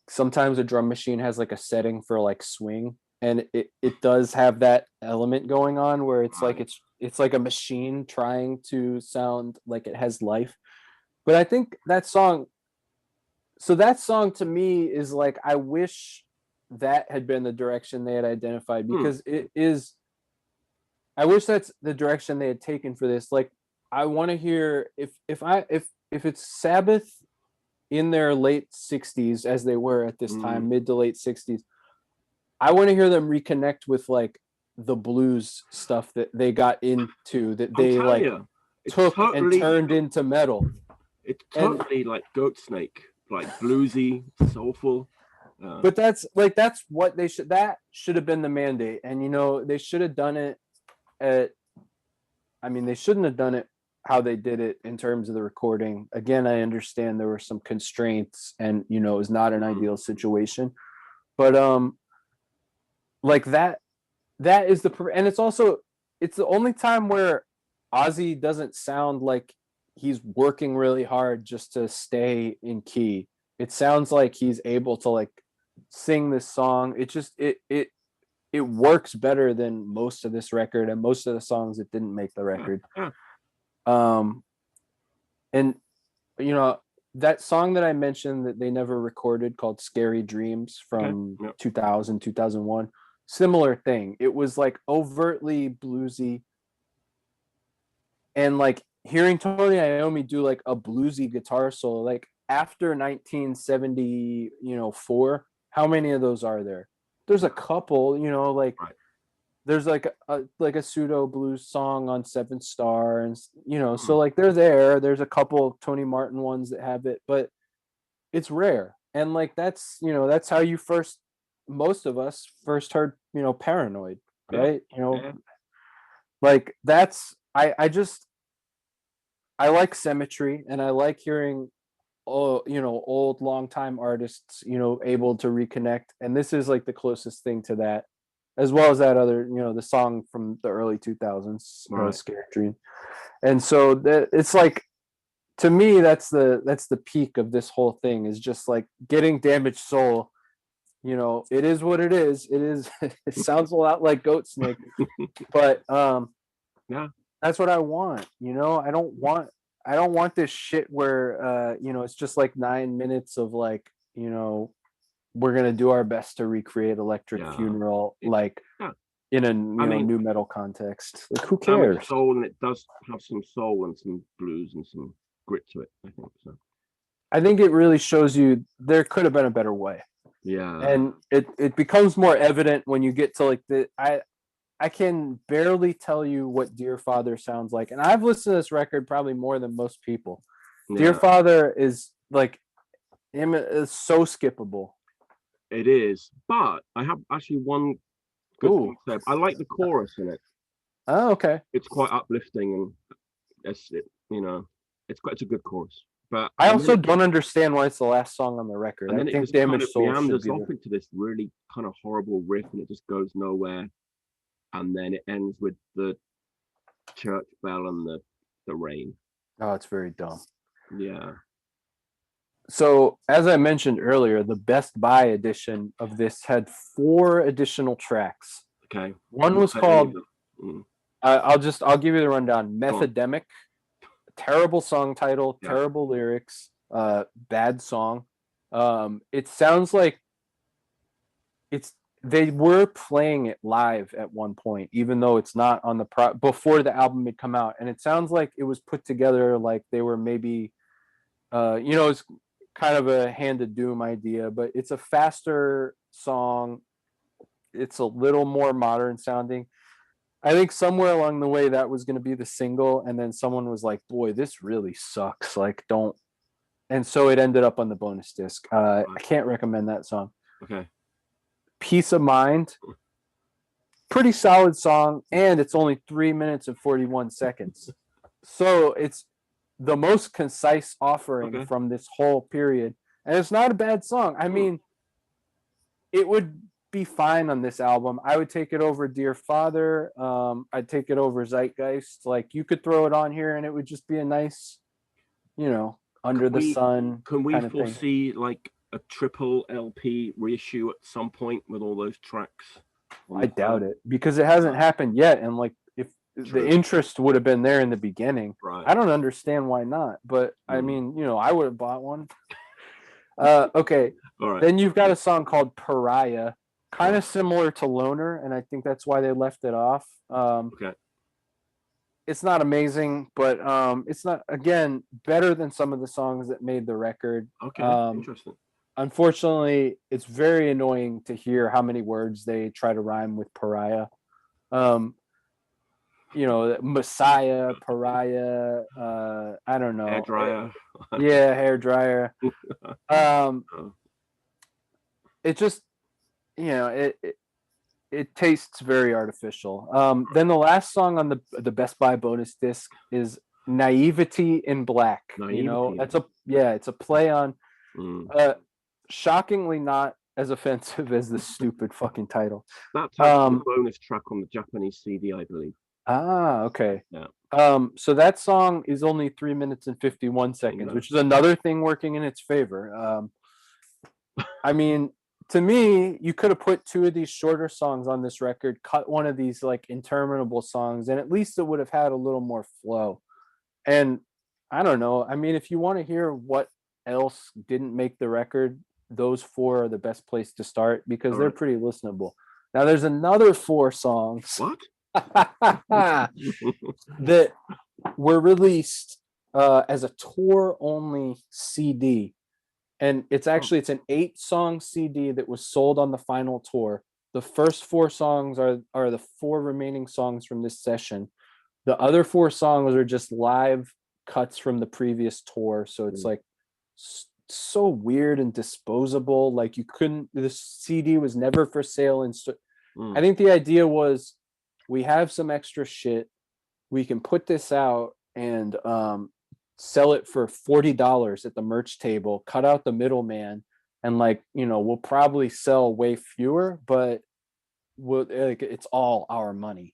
sometimes a drum machine has like a setting for like swing, and it does have that element going on where it's like it's like a machine trying to sound like it has life. But I think that song to me is like, I wish that had been the direction they had identified, because I wish that's the direction they had taken for this. Like, I want to hear if it's Sabbath in their late 60s, as they were at this time, mid to late 60s, I want to hear them reconnect with like the blues stuff that they got into, that they like took and turned into metal. It's totally like Goatsnake, like bluesy, soulful. But that's what that should have been the mandate. And, you know, they should have done it they shouldn't have done it how they did it in terms of the recording. Again, I understand there were some constraints, and, you know, it was not an ideal situation, but like that is and it's the only time where Ozzy doesn't sound like he's working really hard just to stay in key. It sounds like he's able to like sing this song. It works better than most of this record and most of the songs that didn't make the record. And, you know, that song that I mentioned that they never recorded, called Scary Dreams, from 2001, similar thing. It was like overtly bluesy, and like hearing Tony Iommi do like a bluesy guitar solo, like after 1974, how many of those are there? There's a couple, you know, like there's like a pseudo blues song on Seventh Star, and, you know, so like there's a couple of Tony Martin ones that have it, but it's rare. And like that's, you know, that's how most of us first heard, you know, Paranoid, right? You know, like that's I like Symmetry, and I like hearing old longtime artists, you know, able to reconnect, and this is like the closest thing to that, as well as that other, you know, the song from the early 2000s, Scary Dream. And so that it's like, to me, that's the peak of this whole thing, is just like getting Damaged Soul. You know, it is what it is. It sounds a lot like Goatsnake, but that's what I want. You know, I don't want this shit where you know, it's just like 9 minutes of like, you know, we're gonna do our best to recreate Electric Funeral, like in a new metal context. Like, who cares? Soul, and it does have some soul and some blues and some grit to it, I think so. I think it really shows you there could have been a better way. And it becomes more evident when you get to like I can barely tell you what Dear Father sounds like, and I've listened to this record probably more than most people. Dear Father is like, is so skippable. It is, but I have actually one good thing to say. I like the chorus in it. Oh, okay. It's quite uplifting, and it's a good chorus. But I also don't understand why it's the last song on the record. I think Damaged Soul should be off into this really kind of horrible riff, and it just goes nowhere. And then it ends with the church bell and the rain. Oh, it's very dumb. Yeah. So as I mentioned earlier, the Best Buy edition of this had 4 additional tracks. Okay. One was called, Mm. I'll give you the rundown. Methodemic, terrible song title, Yeah. terrible lyrics, bad song. It sounds like they were playing it live at one point, even though it's not on the before the album had come out, and it sounds like it was put together like they were maybe, it's kind of a Hand of Doom idea, but it's a faster song. It's a little more modern sounding. I think somewhere along the way that was going to be the single, and then someone was like, "Boy, this really sucks. Like, don't." And so it ended up on the bonus disc. I can't recommend that song. Okay. Peace of Mind, pretty solid song, and it's only 3 minutes and 41 seconds. So it's the most concise offering from this whole period, and it's not a bad song. I mean, it would be fine on this album. I would take it over Dear Father. I'd take it over Zeitgeist. Like, you could throw it on here and it would just be a nice, under the sun. Can we foresee like a triple LP reissue at some point with all those tracks? I doubt it, because it hasn't happened yet. And like, if the interest would have been there in the beginning, I don't understand why not. But I mean, I would have bought one. Okay. All right. Then you've got a song called Pariah, kind of similar to Loner, and I think that's why they left it off. Okay. It's not amazing, but it's not, again, better than some of the songs that made the record. Okay, interesting. Unfortunately, it's very annoying to hear how many words they try to rhyme with Pariah. Messiah, Pariah, I don't know. Hair dryer. Yeah, hair dryer. It just, it tastes very artificial. Then the last song on the Best Buy bonus disc is Naivety in Black. It's a play on, shockingly not as offensive as the stupid fucking title. That's actually the bonus track on the Japanese CD, I believe. Ah, okay. Yeah. So that song is only 3 minutes and 51 seconds, which is another thing working in its favor. I mean, to me, you could have put 2 of these shorter songs on this record, cut one of these like interminable songs, and at least it would have had a little more flow. And I don't know. I mean, if you want to hear what else didn't make the record, those 4 are the best place to start, because they're pretty listenable. Now, there's another 4 songs. What? that were released as a tour-only CD. And it's an 8-song CD that was sold on the final tour. The first 4 songs are the 4 remaining songs from this session. The other 4 songs are just live cuts from the previous tour. So it's like so weird and disposable. Like, the CD was never for sale. I think the idea was, we have some extra shit, we can put this out and sell it for $40 at the merch table, cut out the middleman, and we'll probably sell way fewer, but it's all our money.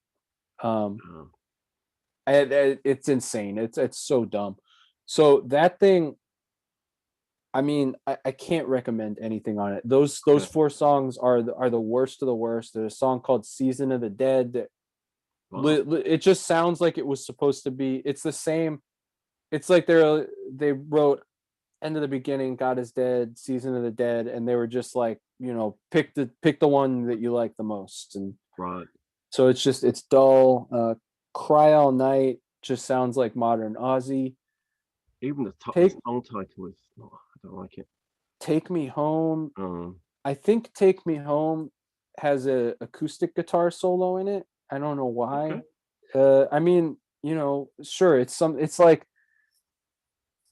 It's insane. It's so dumb. So that thing, I mean, I can't recommend anything on it. Those 4 songs are the worst of the worst. There's a song called Season of the Dead that, it just sounds like it was supposed to be. It's the same. It's like they wrote End of the Beginning, God is Dead, Season of the Dead, and they were just like, pick the one that you like the most. And so it's dull. Cry All Night just sounds like modern Ozzy. Even the song title is, I don't like it. Take Me Home. I think Take Me Home has a acoustic guitar solo in it. I don't know why. Okay. I mean, sure, it's like,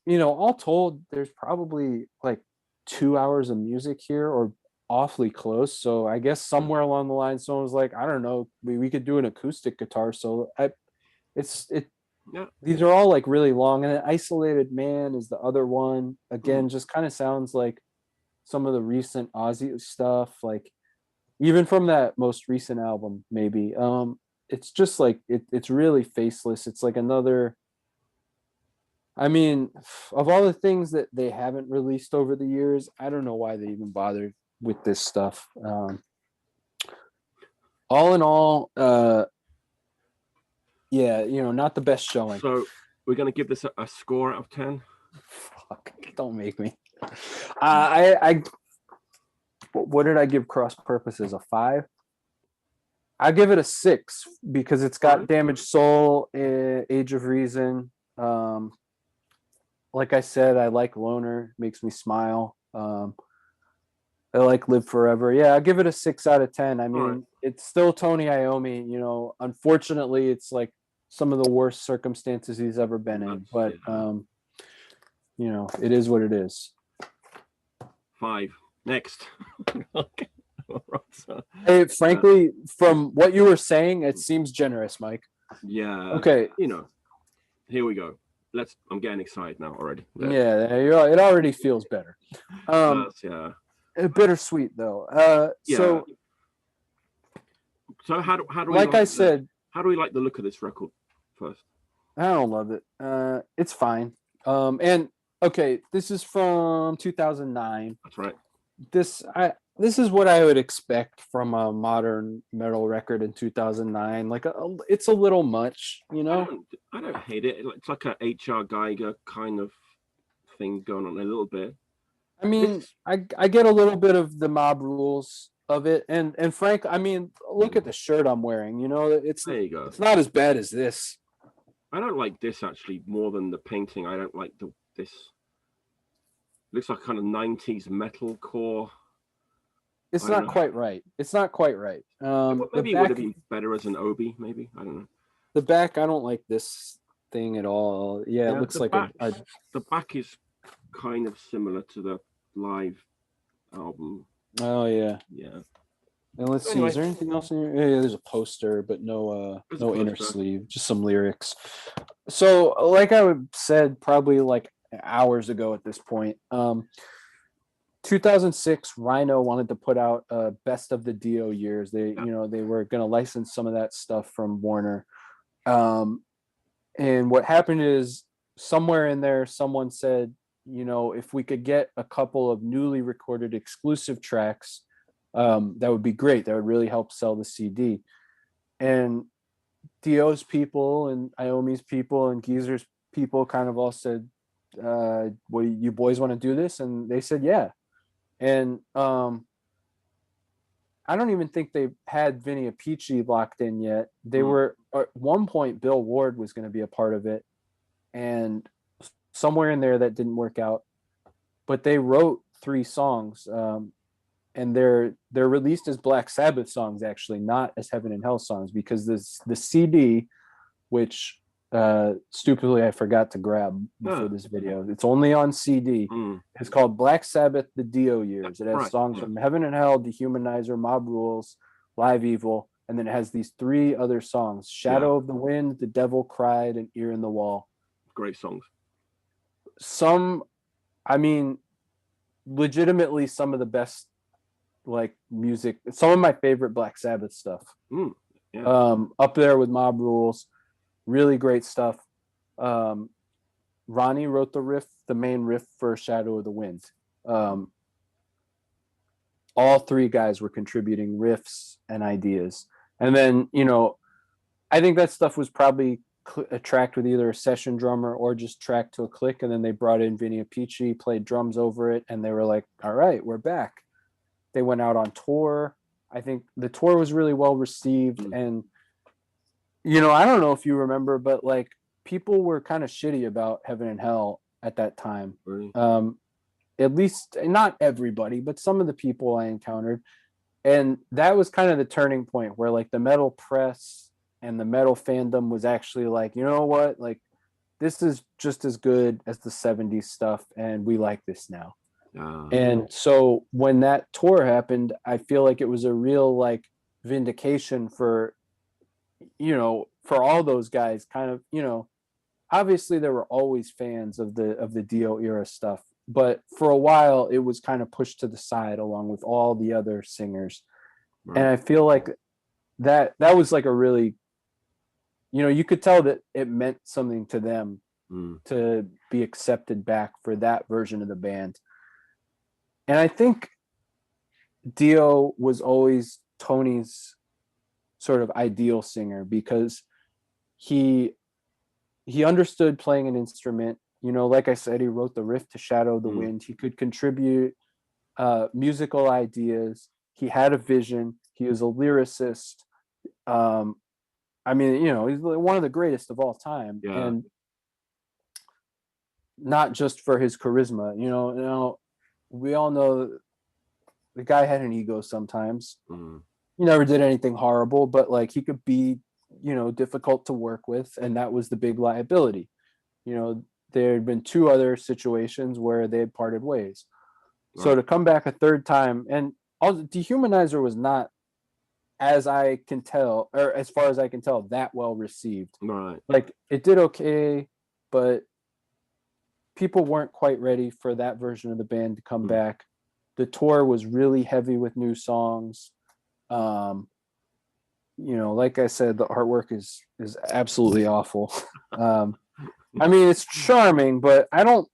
all told, there's probably like 2 hours of music here, or awfully close. So I guess somewhere along the line, someone was like, I don't know, we could do an acoustic guitar solo. These are all like really long. And then Isolated Man is the other one. Again, just kind of sounds like some of the recent Ozzy stuff, like even from that most recent album, maybe. It's just like it's really faceless. It's like another I mean, of all the things that they haven't released over the years, I don't know why they even bothered with this stuff. All in all, yeah, not the best showing. So we're going to give this a score out of 10. Fuck, don't make me. I what did I give Cross Purposes? A 5? I give it a 6 because it's got Damaged Soul, Age of Reason. Like I said, I like Loner, makes me smile. I like Live Forever. Yeah, I'll give it a 6 out of 10. I mean, it's still Tony Iommi. Unfortunately, it's like some of the worst circumstances he's ever been in. But it is what it is. 5. Next. Okay. Hey, frankly, from what you were saying, it seems generous, Mike. Yeah. Okay. Here we go. I'm getting excited now already. Yeah, it already feels better. Yeah. Bittersweet though. So how do we like I said, how do we like the look of this record first? I don't love it. It's fine. And okay, this is from 2009. That's right. This is what I would expect from a modern metal record in 2009. Like it's a little much, I don't hate it. It's like a H.R. Geiger kind of thing going on a little bit. I mean, I get a little bit of the Mob Rules of it, and Frank, I mean, look at the shirt I'm wearing. There you go. It's not as bad as this. I don't like this actually more than the painting. I don't like this. Looks like kind of 90s metalcore. It's not quite right. Maybe it would have been better as an Obi, maybe. I don't know. The back, I don't like this thing at all. Yeah, it looks like the back is kind of similar to the live album. Oh yeah. Yeah. And let's see, is there anything else in here? Yeah, there's a poster, but no inner sleeve, just some lyrics. So like I said probably like hours ago at this point, 2006, Rhino wanted to put out a best of the Dio years. They were going to license some of that stuff from Warner. And what happened is somewhere in there, someone said, if we could get a couple of newly recorded exclusive tracks, that would be great. That would really help sell the CD. And Dio's people and Iommi's people and Geezer's people kind of all said, well, you boys want to do this? And they said, yeah. And I don't even think they had Vinny Appice locked in yet. They were at one point, Bill Ward was going to be a part of it, and somewhere in there that didn't work out. But they wrote 3 songs, and they're released as Black Sabbath songs, actually, not as Heaven and Hell songs, because the CD, which stupidly I forgot to grab before this video. It's only on CD. It's called Black Sabbath: The Dio Years. It has songs from Heaven and Hell, Dehumanizer, Mob Rules, Live Evil, and then it has these 3 other songs: Shadow of the Wind, The Devil Cried, and Ear in the Wall. Great songs. Legitimately some of the best music. Some of my favorite Black Sabbath stuff. Up there with Mob Rules. Really great stuff. Ronnie wrote the main riff for Shadow of the Wind. All 3 guys were contributing riffs and ideas. And then, I think that stuff was probably tracked with either a session drummer or just tracked to a click. And then they brought in Vinny Appice, played drums over it. And they were like, all right, we're back. They went out on tour. I think the tour was really well received. And I don't know if you remember, but people were kind of shitty about Heaven and Hell at that time. Really? At least not everybody, but some of the people I encountered. And that was kind of the turning point where the metal press and the metal fandom was actually you know what? This is just as good as the 70s stuff. And we like this now. And so when that tour happened, I feel like it was a real vindication for all those guys. Kind of, obviously there were always fans of the Dio era stuff, but for a while it was kind of pushed to the side along with all the other singers. Right. And I feel like that was a really, you could tell that it meant something to them to be accepted back for that version of the band. And I think Dio was always Tony's sort of ideal singer because he understood playing an instrument. You know, like I said, he wrote the riff to Shadow of the Wind. He could contribute musical ideas. He had a vision. He was a lyricist. I mean, you know, he's one of the greatest of all time. Yeah. And not just for his charisma, you know, we all know the guy had an ego sometimes. He never did anything horrible, but like he could be, you know, difficult to work with, and that was the big liability. You know, there had been 2 other situations where they had parted ways. Right. So to come back a third time, and Dehumanizer was not, as I can tell, or as far as I can tell, that well received. Right. Like it did okay, but people weren't quite ready for that version of the band to come back. The tour was really heavy with new songs. You know, like I said, the artwork is absolutely awful. I mean, it's charming, but I don't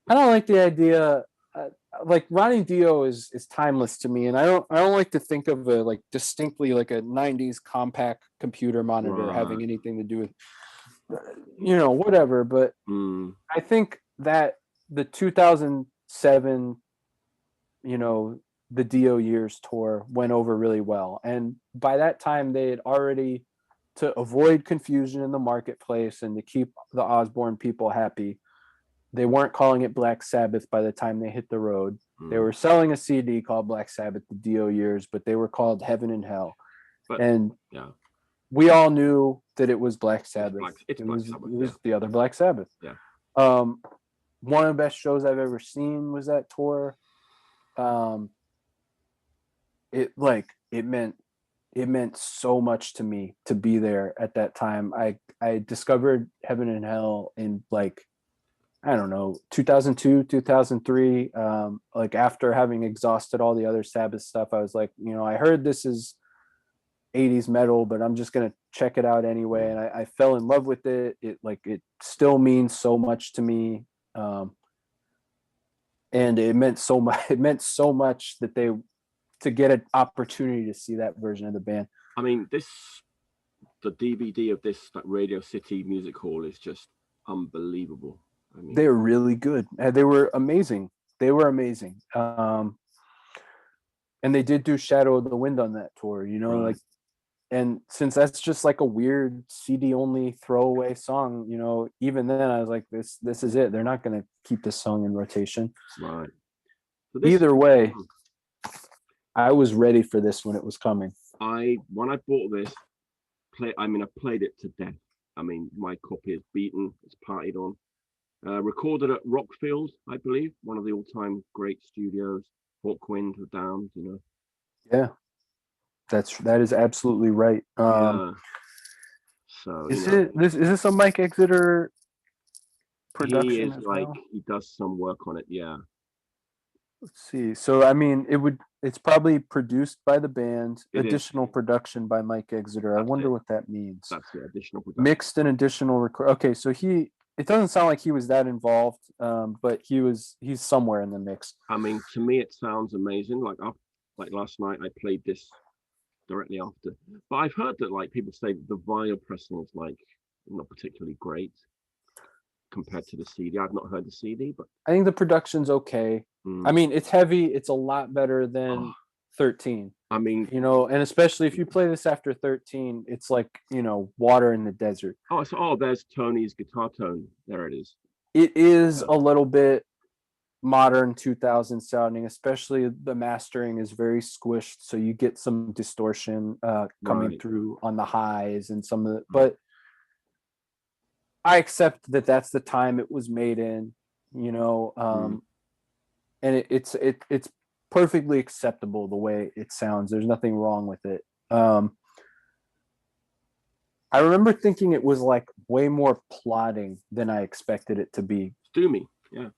like the idea. Like Ronnie Dio is timeless to me, and I don't like to think of a like distinctly like a 90s compact computer monitor having anything to do with, you know, whatever. But I think that the 2007, you know, the Dio Years tour went over really well, and by that time they had already, to avoid confusion in the marketplace and to keep the Osbourne people happy, they weren't calling it Black Sabbath by the time they hit the road. They were selling a CD called Black Sabbath, the Dio Years, but they were called Heaven and Hell. And we all knew that it was Black Sabbath. It was the other Black Sabbath. Yeah. One of the best shows I've ever seen was that tour. It meant so much to me to be there at that time. I discovered Heaven and Hell in like, I don't know, 2002, 2003. Like after having exhausted all the other Sabbath stuff, I was like, you know, I heard this is 80s metal, but I'm just going to check it out anyway. And I fell in love with it. It still means so much to me. And it meant so much that to get an opportunity to see that version of the band. I mean, the DVD of this Radio City Music Hall is just unbelievable. I mean, they're really good. They were amazing. And they did do Shadow of the Wind on that tour, you know, like, and since that's just like a weird CD only throwaway song, you know, even then I was like, this is it. They're not going to keep this song in rotation. Right. So either way, I was ready for this when it was coming. When I bought this, I played it to death. I mean, my copy is beaten. It's partied on. Recorded at Rockfield, I believe, one of the all-time great studios. Hawkwind, The Downs, you know. Yeah, that is absolutely right. So is this a Mike Exeter production? He is as like well? He does some work on it. Yeah. Let's see. So I mean, it's probably produced by the band. Additional production by Mike Exeter. I wonder what that means. That's the additional production. Mixed and additional record. Okay, so it doesn't sound like he was that involved, but he's somewhere in the mix. I mean, to me, it sounds amazing. Like last night, I played this directly after, but I've heard that like people say the vinyl pressing is like not particularly great compared to the CD. I've not heard the CD, but I think the production's okay. I mean, it's heavy. It's a lot better than 13. I mean, you know, and especially if you play this after 13, it's like, you know, water in the desert. There's Tony's guitar tone. There it is. It is a little bit modern 2000 sounding, especially the mastering is very squished, so you get some distortion coming through on the highs and some of it. But I accept that that's the time it was made in, you know, and it's perfectly acceptable the way it sounds. There's nothing wrong with it. I remember thinking it was like way more plodding than I expected it to be. Doomy, yeah.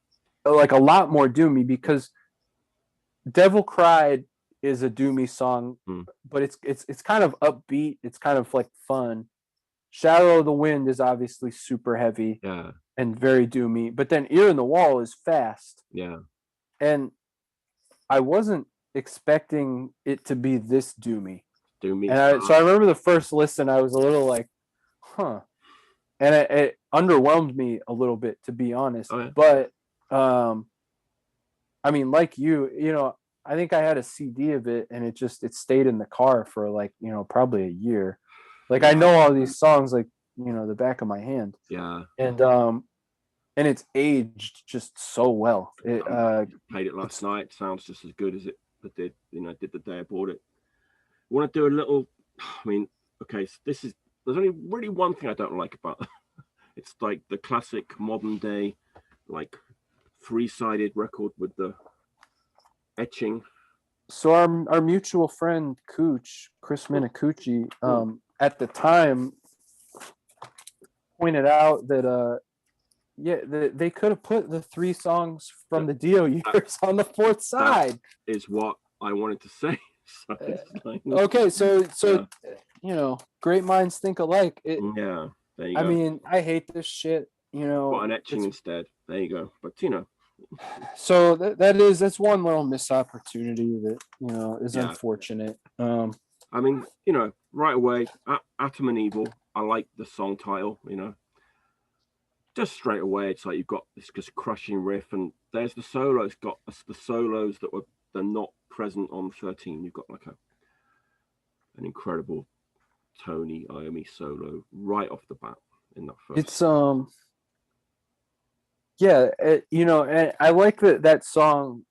Like a lot more doomy, because Devil Cried is a doomy song, but it's kind of upbeat. It's kind of like fun. Shadow of the Wind is obviously super heavy. Yeah. and very doomy. But then Ear in the Wall is fast. Yeah. And I wasn't expecting it to be this doomy. And so I remember the first listen, I was a little like, huh. And it underwhelmed me a little bit, to be honest. Oh, yeah. But I mean, like you, I think I had a CD of it, and it stayed in the car for like, probably a year. Like, I know all these songs like, the back of my hand. Yeah. And it's aged just so well. I played it last night. Sounds just as good as it did the day I bought it. I want to do a little. I mean, okay, so there's only really one thing I don't like about it. It's like the classic modern day, like 3-sided record with the etching. So our mutual friend Chris Minicucci, at the time pointed out that they could have put the 3 songs from the Dio years on the 4th side. That is what I wanted to say. So like, okay, so great minds think alike. There you go. I mean, I hate this shit. Got an etching instead. There you go. But So that's one little missed opportunity that is unfortunate. I mean, right away, Atom and Evil. I like the song title. Just straight away, it's like you've got this just crushing riff, and there's the solo. It's got the solos they're not present on 13. You've got like an incredible Tony Iommi solo right off the bat in that first. It's and I like that song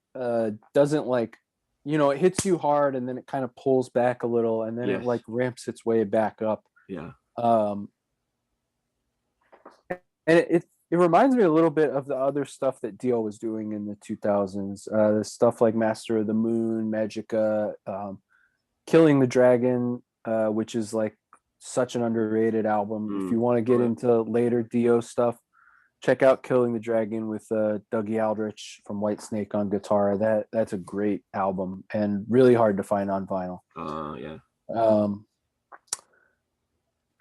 doesn't like, it hits you hard and then it kind of pulls back a little and then it like ramps its way back up. Yeah. And it reminds me a little bit of the other stuff that Dio was doing in the 2000s. The stuff like Master of the Moon, Magica, Killing the Dragon, which is like such an underrated album. If you want to get into later Dio stuff, check out Killing the Dragon with Dougie Aldrich from Whitesnake on guitar. That's a great album and really hard to find on vinyl.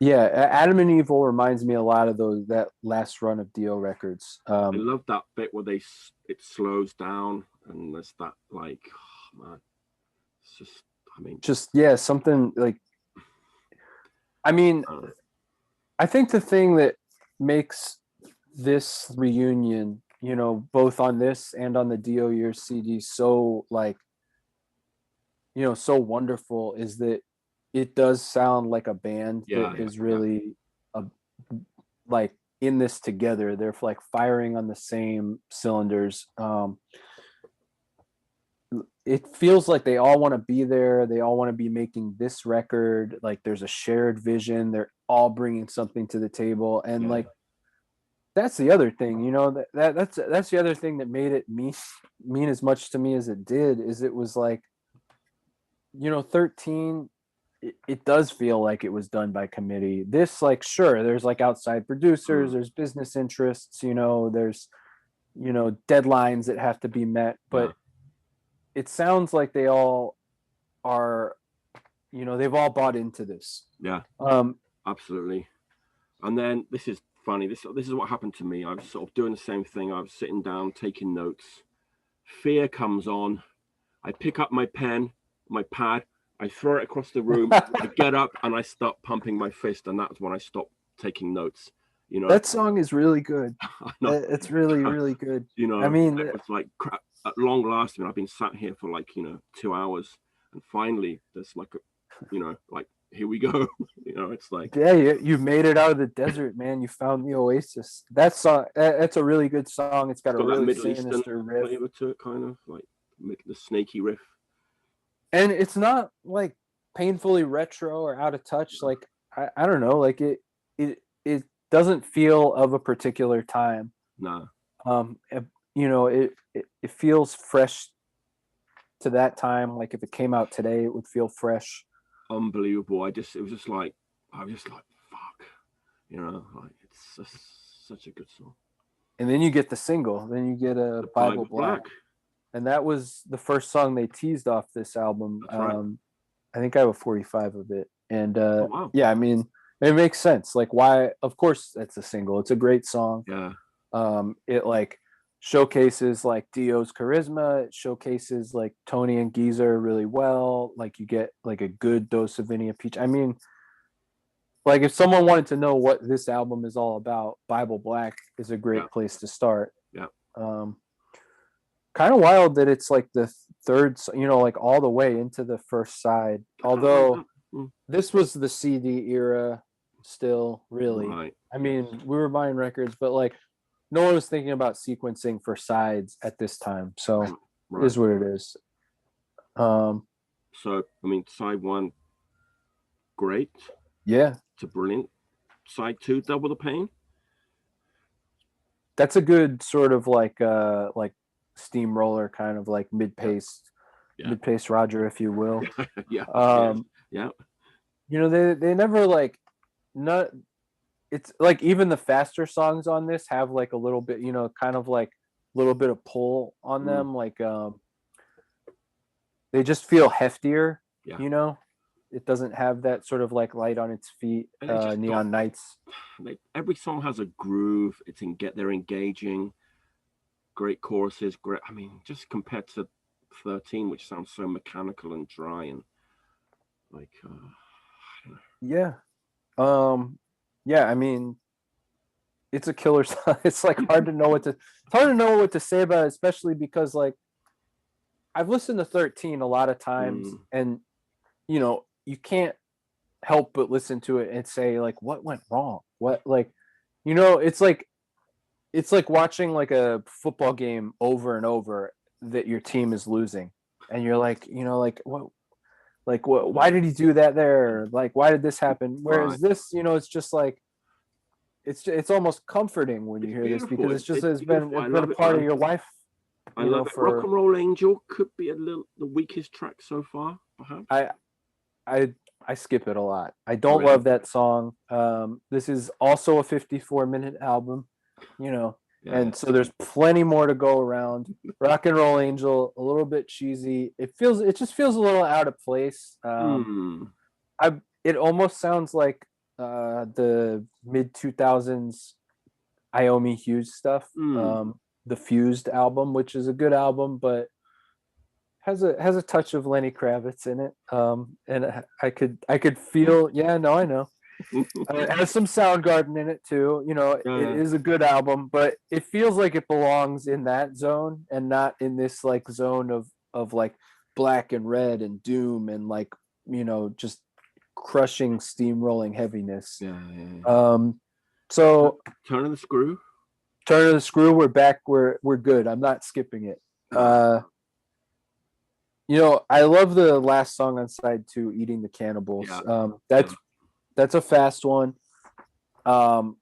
Adam and Evil reminds me a lot of that last run of Dio records. I love that bit where it slows down and there's that like, oh man, it's just something like. I mean, I think the thing that makes this reunion, both on this and on the Dio Years CD, so like, so wonderful is that it does sound like a band that is really like in this together. They're like firing on the same cylinders. It feels like they all want to be there. They all want to be making this record. Like there's a shared vision. They're all bringing something to the table. And like, that's the other thing, that's the other thing that made it mean as much to me as it did, is it was like, 13, it does feel like it was done by committee. This, like, sure, there's like outside producers, there's business interests, there's, deadlines that have to be met, but it sounds like they all are, they've all bought into this. Yeah, absolutely. And then this is funny. This is what happened to me. I was sort of doing the same thing. I was sitting down, taking notes. Fear comes on. I pick up my pen, my pad, I throw it across the room, I get up and I start pumping my fist, and that's when I stopped taking notes. That song is really good. It's really, really good. I mean, it's like crap. At long last, I've been sat here for like 2 hours, and finally there's like like here we go. It's like you made it out of the desert, man. You found the oasis. That song, that's a really good song. It's got a really sinister riff flavor to it, kind of like the snaky riff. And it's not like painfully retro or out of touch. Like I don't know, like it doesn't feel of a particular time. No. It feels fresh to that time. Like if it came out today, it would feel fresh. Unbelievable. I was just like, fuck. Like it's just such a good song. And then you get the single. Then you get a Bible Black. And that was the first song they teased off this album. Right. I think I have a 45 of it. And wow. I mean, it makes sense. Like why, of course that's a single. It's a great song. Yeah. It like showcases like Dio's charisma. It showcases like Tony and Geezer really well. Like you get like a good dose of Vinny Peach. I mean, like if someone wanted to know what this album is all about, Bible Black is a great place to start. Yeah. Kind of wild that it's like the third, like all the way into the first side. Although this was the CD era still, really. Right. I mean, we were buying records, but like no one was thinking about sequencing for sides at this time. So it is what it is. So, I mean, side one, great. Yeah. It's a brilliant. Side two, Double the Pain. That's a good sort of like steamroller kind of like mid-paced Roger, if you will. Yeah. You know, they never like not. It's like even the faster songs on this have like a little bit, kind of like a little bit of pull on them. Like they just feel heftier. Yeah. It doesn't have that sort of like light on its feet. Neon Nights. Like every song has a groove. They're engaging. Great choruses. Great. I mean, just compared to 13, which sounds so mechanical and dry and like. I don't know. Yeah. Yeah. I mean, it's a killer song. It's like hard to know what to say about it, especially because like I've listened to 13 a lot of times, and you can't help but listen to it and say like, what went wrong? What, like, it's like watching like a football game over and over that your team is losing, and you're like, what, why did he do that there? Like, why did this happen? Whereas this, it's just like, it's almost comforting when you hear this, because it's been a part of your life. I love it. Rock and Roll Angel could be the weakest track so far, perhaps. I skip it a lot. I don't love that song. This is also a 54-minute album, and so there's plenty more to go around. Rock and Roll Angel, a little bit cheesy. It just feels a little out of place. It almost sounds like the mid 2000s Iommi Hughes stuff. The Fused album, which is a good album, but has a touch of Lenny Kravitz in it. And I could feel, I know. It has some Soundgarden in it too. It is a good album, but it feels like it belongs in that zone and not in this like zone of like black and red and doom and like, just crushing steamrolling heaviness. So Turn of the Screw. We're back. We're good. I'm not skipping it. I love the last song on side 2, Eating the Cannibals. That's a fast one. And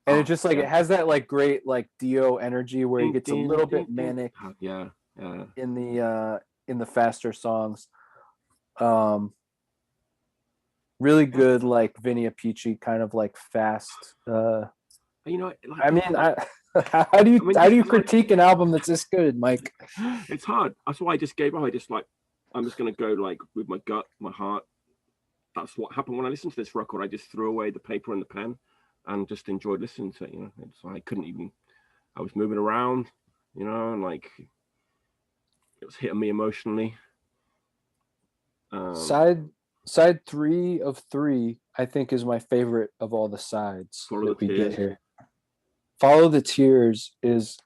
it just like it has that like great like Dio energy where he gets a little bit manic. In the faster songs. Really good like Vinny Appice kind of like fast. I mean, how do you critique an album that's this good, Mike? It's hard. That's why I just gave up. I'm just gonna go like with my gut, my heart. That's what happened when I listened to this record. I just threw away the paper and the pen, and just enjoyed listening to it. I couldn't even. I was moving around, and like it was hitting me emotionally. Side 3 of 3, I think, is my favorite of all the sides that we get here. Follow the Tears is,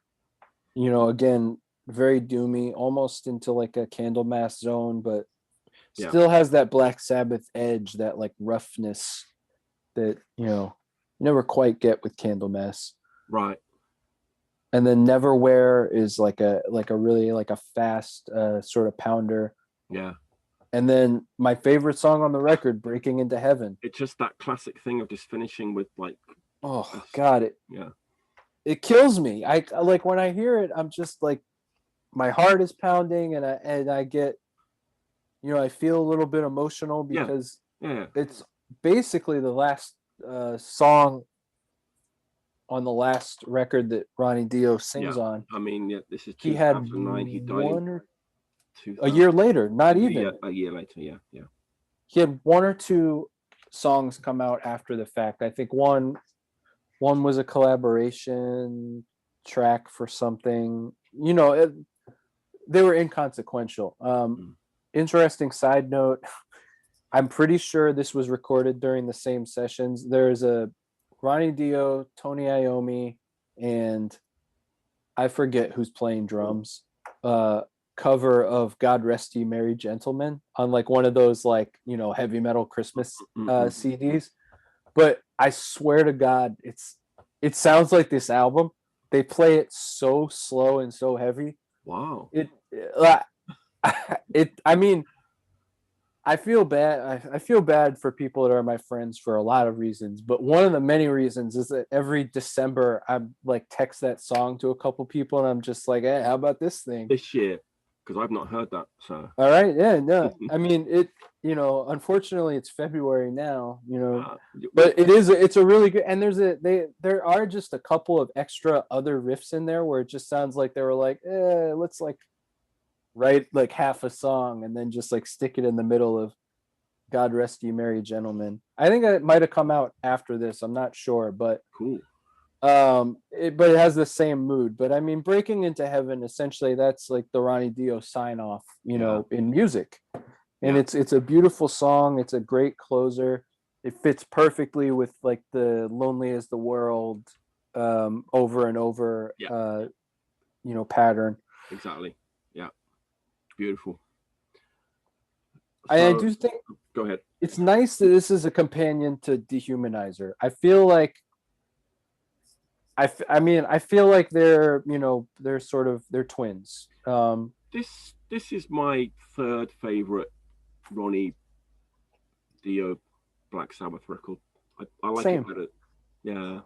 again, very doomy, almost into like a Candlemass zone, but still has that Black Sabbath edge, that like roughness that, you never quite get with Candlemass. Right. And then Neverwhere is like a really like a fast sort of pounder. Yeah. And then my favorite song on the record, Breaking into Heaven. It's just that classic thing of just finishing with like, oh God, it kills me. I like when I hear it, I'm just like, my heart is pounding, and I get, I feel a little bit emotional because it's basically the last song on the last record that Ronnie Dio sings on. I mean, this is 2009. He died a year later, not even a year later. Yeah. He had one or two songs come out after the fact. I think one One was a collaboration track for something. They were inconsequential. Interesting side note. I'm pretty sure this was recorded during the same sessions. There's a Ronnie Dio, Tony Iommi, and I forget who's playing drums. Cover of "God Rest Ye Merry Gentlemen" on like one of those like heavy metal Christmas CDs. But I swear to God, it sounds like this album. They play it so slow and so heavy. Wow. I mean, I feel bad. I feel bad for people that are my friends for a lot of reasons, but one of the many reasons is that every December I'm like text that song to a couple people, and I'm just like, "Hey, how about this thing?" This year, because I've not heard that. So. All right, yeah, no. I mean, it. Unfortunately, it's February now. But it's a really good. And there are just a couple of extra other riffs in there where it just sounds like they were like, let's like write like half a song and then just like stick it in the middle of "God Rest Ye Merry Gentlemen." I think it might have come out after this. I'm not sure, but cool. But it has the same mood. But I mean, "Breaking Into Heaven," essentially that's like the Ronnie Dio sign off, in music. And it's a beautiful song. It's a great closer. It fits perfectly with like the "Lonely as the World" over and over pattern. Exactly. Yeah. Beautiful. I do think, go ahead. It's nice that this is a companion to "Dehumanizer." I feel like I feel like they're twins. This is my third favorite Ronnie Dio Black Sabbath record. I like it better. Yeah.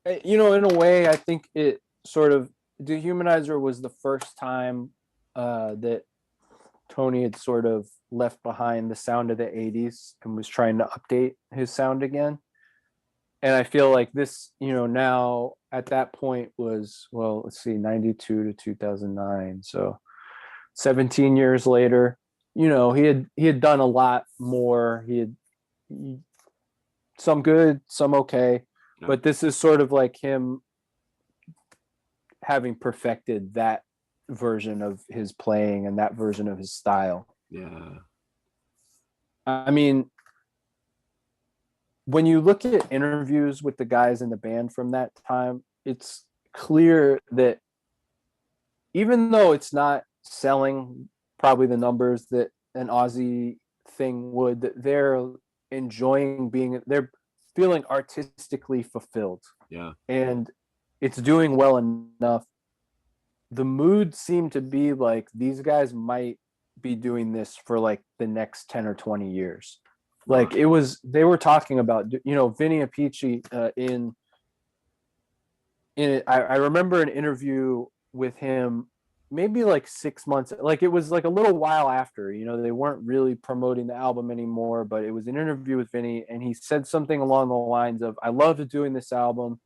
In a way, I think it sort of "Dehumanizer" was the first time that Tony had sort of left behind the sound of the 80s and was trying to update his sound again. And I feel like this, now at that point was, well, let's see, 92 to 2009. So 17 years later, he had done a lot more. He had some good, some okay, but this is sort of like him having perfected that version of his playing and that version of his style. Yeah. I mean, when you look at interviews with the guys in the band from that time, it's clear that even though it's not selling probably the numbers that an Aussie thing would, that they're they're feeling artistically fulfilled. Yeah. And it's doing well enough. The mood seemed to be like these guys might be doing this for like the next 10 or 20 years. Like they were talking about, Vinny Appice I remember an interview with him maybe like 6 months, like it was like a little while after, they weren't really promoting the album anymore, but it was an interview with Vinny, and he said something along the lines of, "I loved doing this album.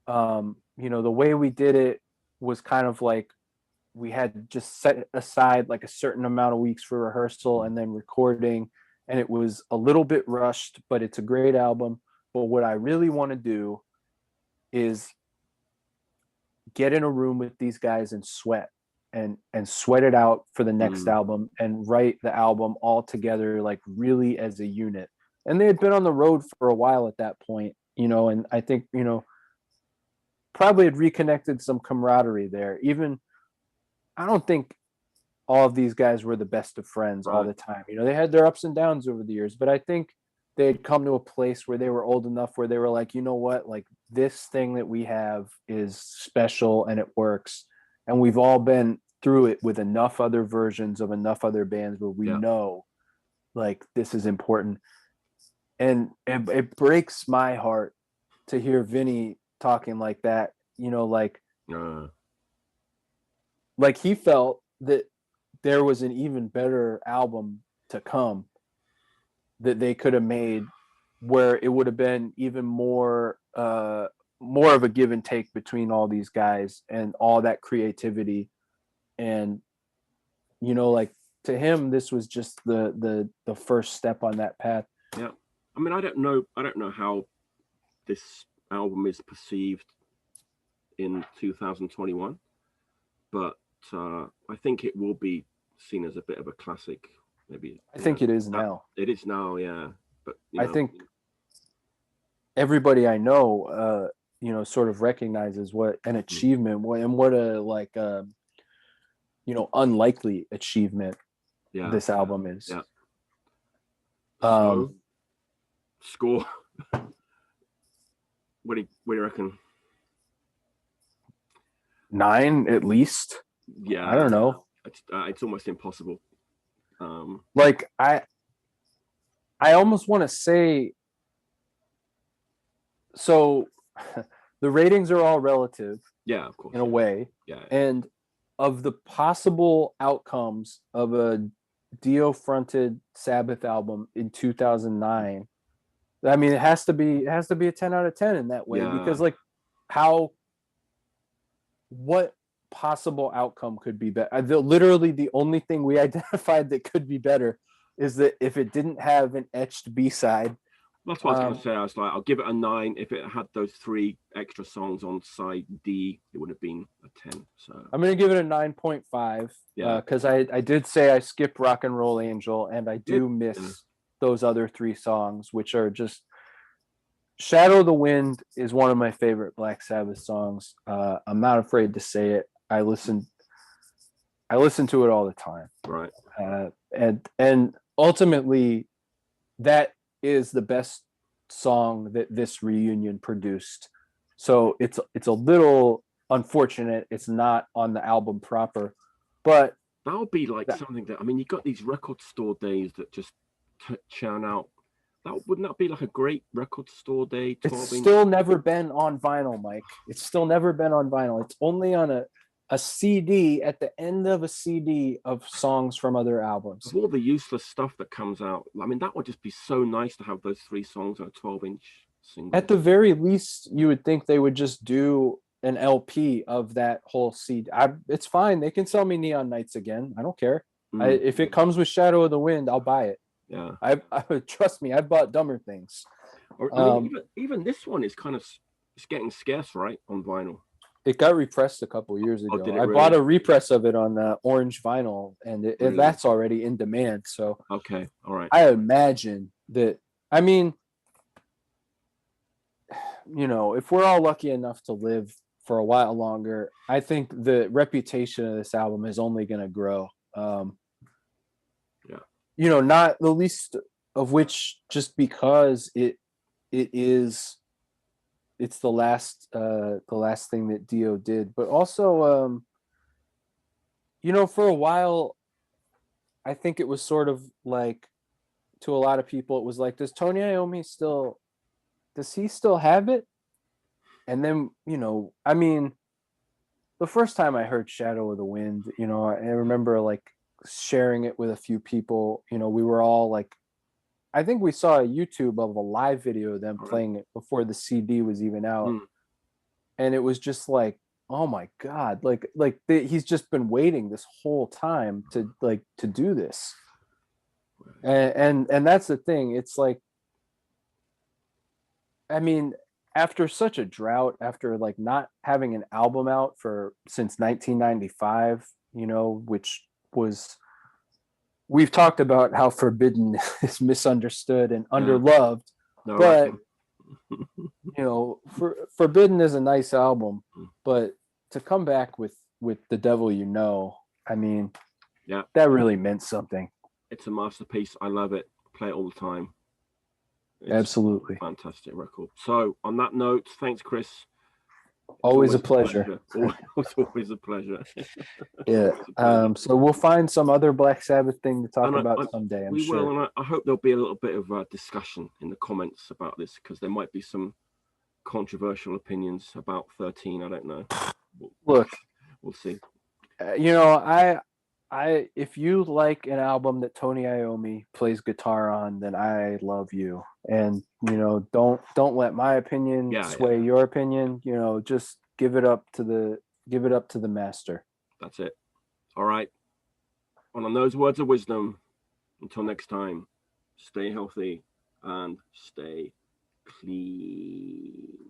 The way we did it was kind of like we had just set aside like a certain amount of weeks for rehearsal and then recording. And it was a little bit rushed, but it's a great album. But what I really want to do is get in a room with these guys and sweat it out for the next album and write the album all together, like really as a unit." And they had been on the road for a while at that point, and I think, probably had reconnected some camaraderie there. Even, I don't think all of these guys were the best of friends all the time. They had their ups and downs over the years, but I think they had come to a place where they were old enough where they were like, you know what, like this thing that we have is special and it works. And we've all been through it with enough other versions of enough other bands where we know like this is important. And it breaks my heart to hear Vinny talking like that, like he felt that there was an even better album to come that they could have made, where it would have been even more of a give and take between all these guys and all that creativity. And like to him, this was just the first step on that path. Yeah. I mean, I don't know how this album is perceived in 2021, but I think it will be seen as a bit of a classic. Maybe I think it is now. It is now, yeah. But I think everybody I know, sort of recognizes what an achievement and what a unlikely achievement this album is. Yeah. So, score. What do you reckon? 9 at least. Yeah, I don't know. It's almost impossible. I almost want to say. So, the ratings are all relative. Yeah, of course. In a way. Yeah. And of the possible outcomes of a Dio-fronted Sabbath album in 2009, I mean, it has to be a 10 out of 10 in that way, because what possible outcome could be better? Literally, the only thing we identified that could be better is that if it didn't have an etched B-side. That's what I was going to say. I was like, I'll give it a 9. If it had those 3 extra songs on side D, it would have been a 10. So I'm going to give it a 9.5. Yeah, because I did say I skipped Rock and Roll Angel, and I do miss those other 3 songs, which are just. Shadow of the Wind is one of my favorite Black Sabbath songs. I'm not afraid to say it. I listen to it all the time. Right. And ultimately, that is the best song that this reunion produced. So it's a little unfortunate it's not on the album proper, but that would be something that, I mean, you got these record store days that just churn out. Wouldn't that be like a great record store day? It's still never been on vinyl, Mike. It's still never been on vinyl. It's only on a CD at the end of a CD of songs from other albums. Of all the useless stuff that comes out, I mean, that would just be so nice to have those 3 songs on a 12-inch single. At the very least, you would think they would just do an LP of that whole CD. It's fine. They can sell me Neon Nights again. I don't care. If it comes with Shadow of the Wind, I'll buy it. Yeah, I trust me. I've bought dumber things. Even this one is it's getting scarce, right, on vinyl. It got repressed a couple years ago. I bought a repress of it on orange vinyl, and that's already in demand. So okay, all right. I imagine that. I mean, if we're all lucky enough to live for a while longer, I think the reputation of this album is only going to grow. Not the least of which just because it's the last thing that Dio did, but also for a while I think it was sort of like, to a lot of people it was like, does Tony Iommi still have it? And then I mean, the first time I heard Shadow of the Wind, I remember sharing it with a few people. We were all I think we saw a YouTube of a live video of them playing it before the CD was even out. And it was just like, oh my God, he's just been waiting this whole time to do this. And that's the thing. It's like, I mean, after such a drought, after not having an album out since 1995, which was, we've talked about how Forbidden is misunderstood and underloved, but Forbidden is a nice album, but to come back with The Devil I mean, that really meant something. It's a masterpiece. I love it. Play it all the time. It's absolutely fantastic record. So on that note, thanks, Chris. Always a pleasure. Always a pleasure. Yeah. So we'll find some other Black Sabbath thing to talk about someday. I'm sure. Will, and I hope there'll be a little bit of discussion in the comments about this, because there might be some controversial opinions about 13. I don't know. Look, we'll see. I if you like an album that Tony Iommi plays guitar on, then I love you. And don't let my opinion sway your opinion. Just give it up to the master. That's it. All right. And on those words of wisdom, until next time, stay healthy and stay clean.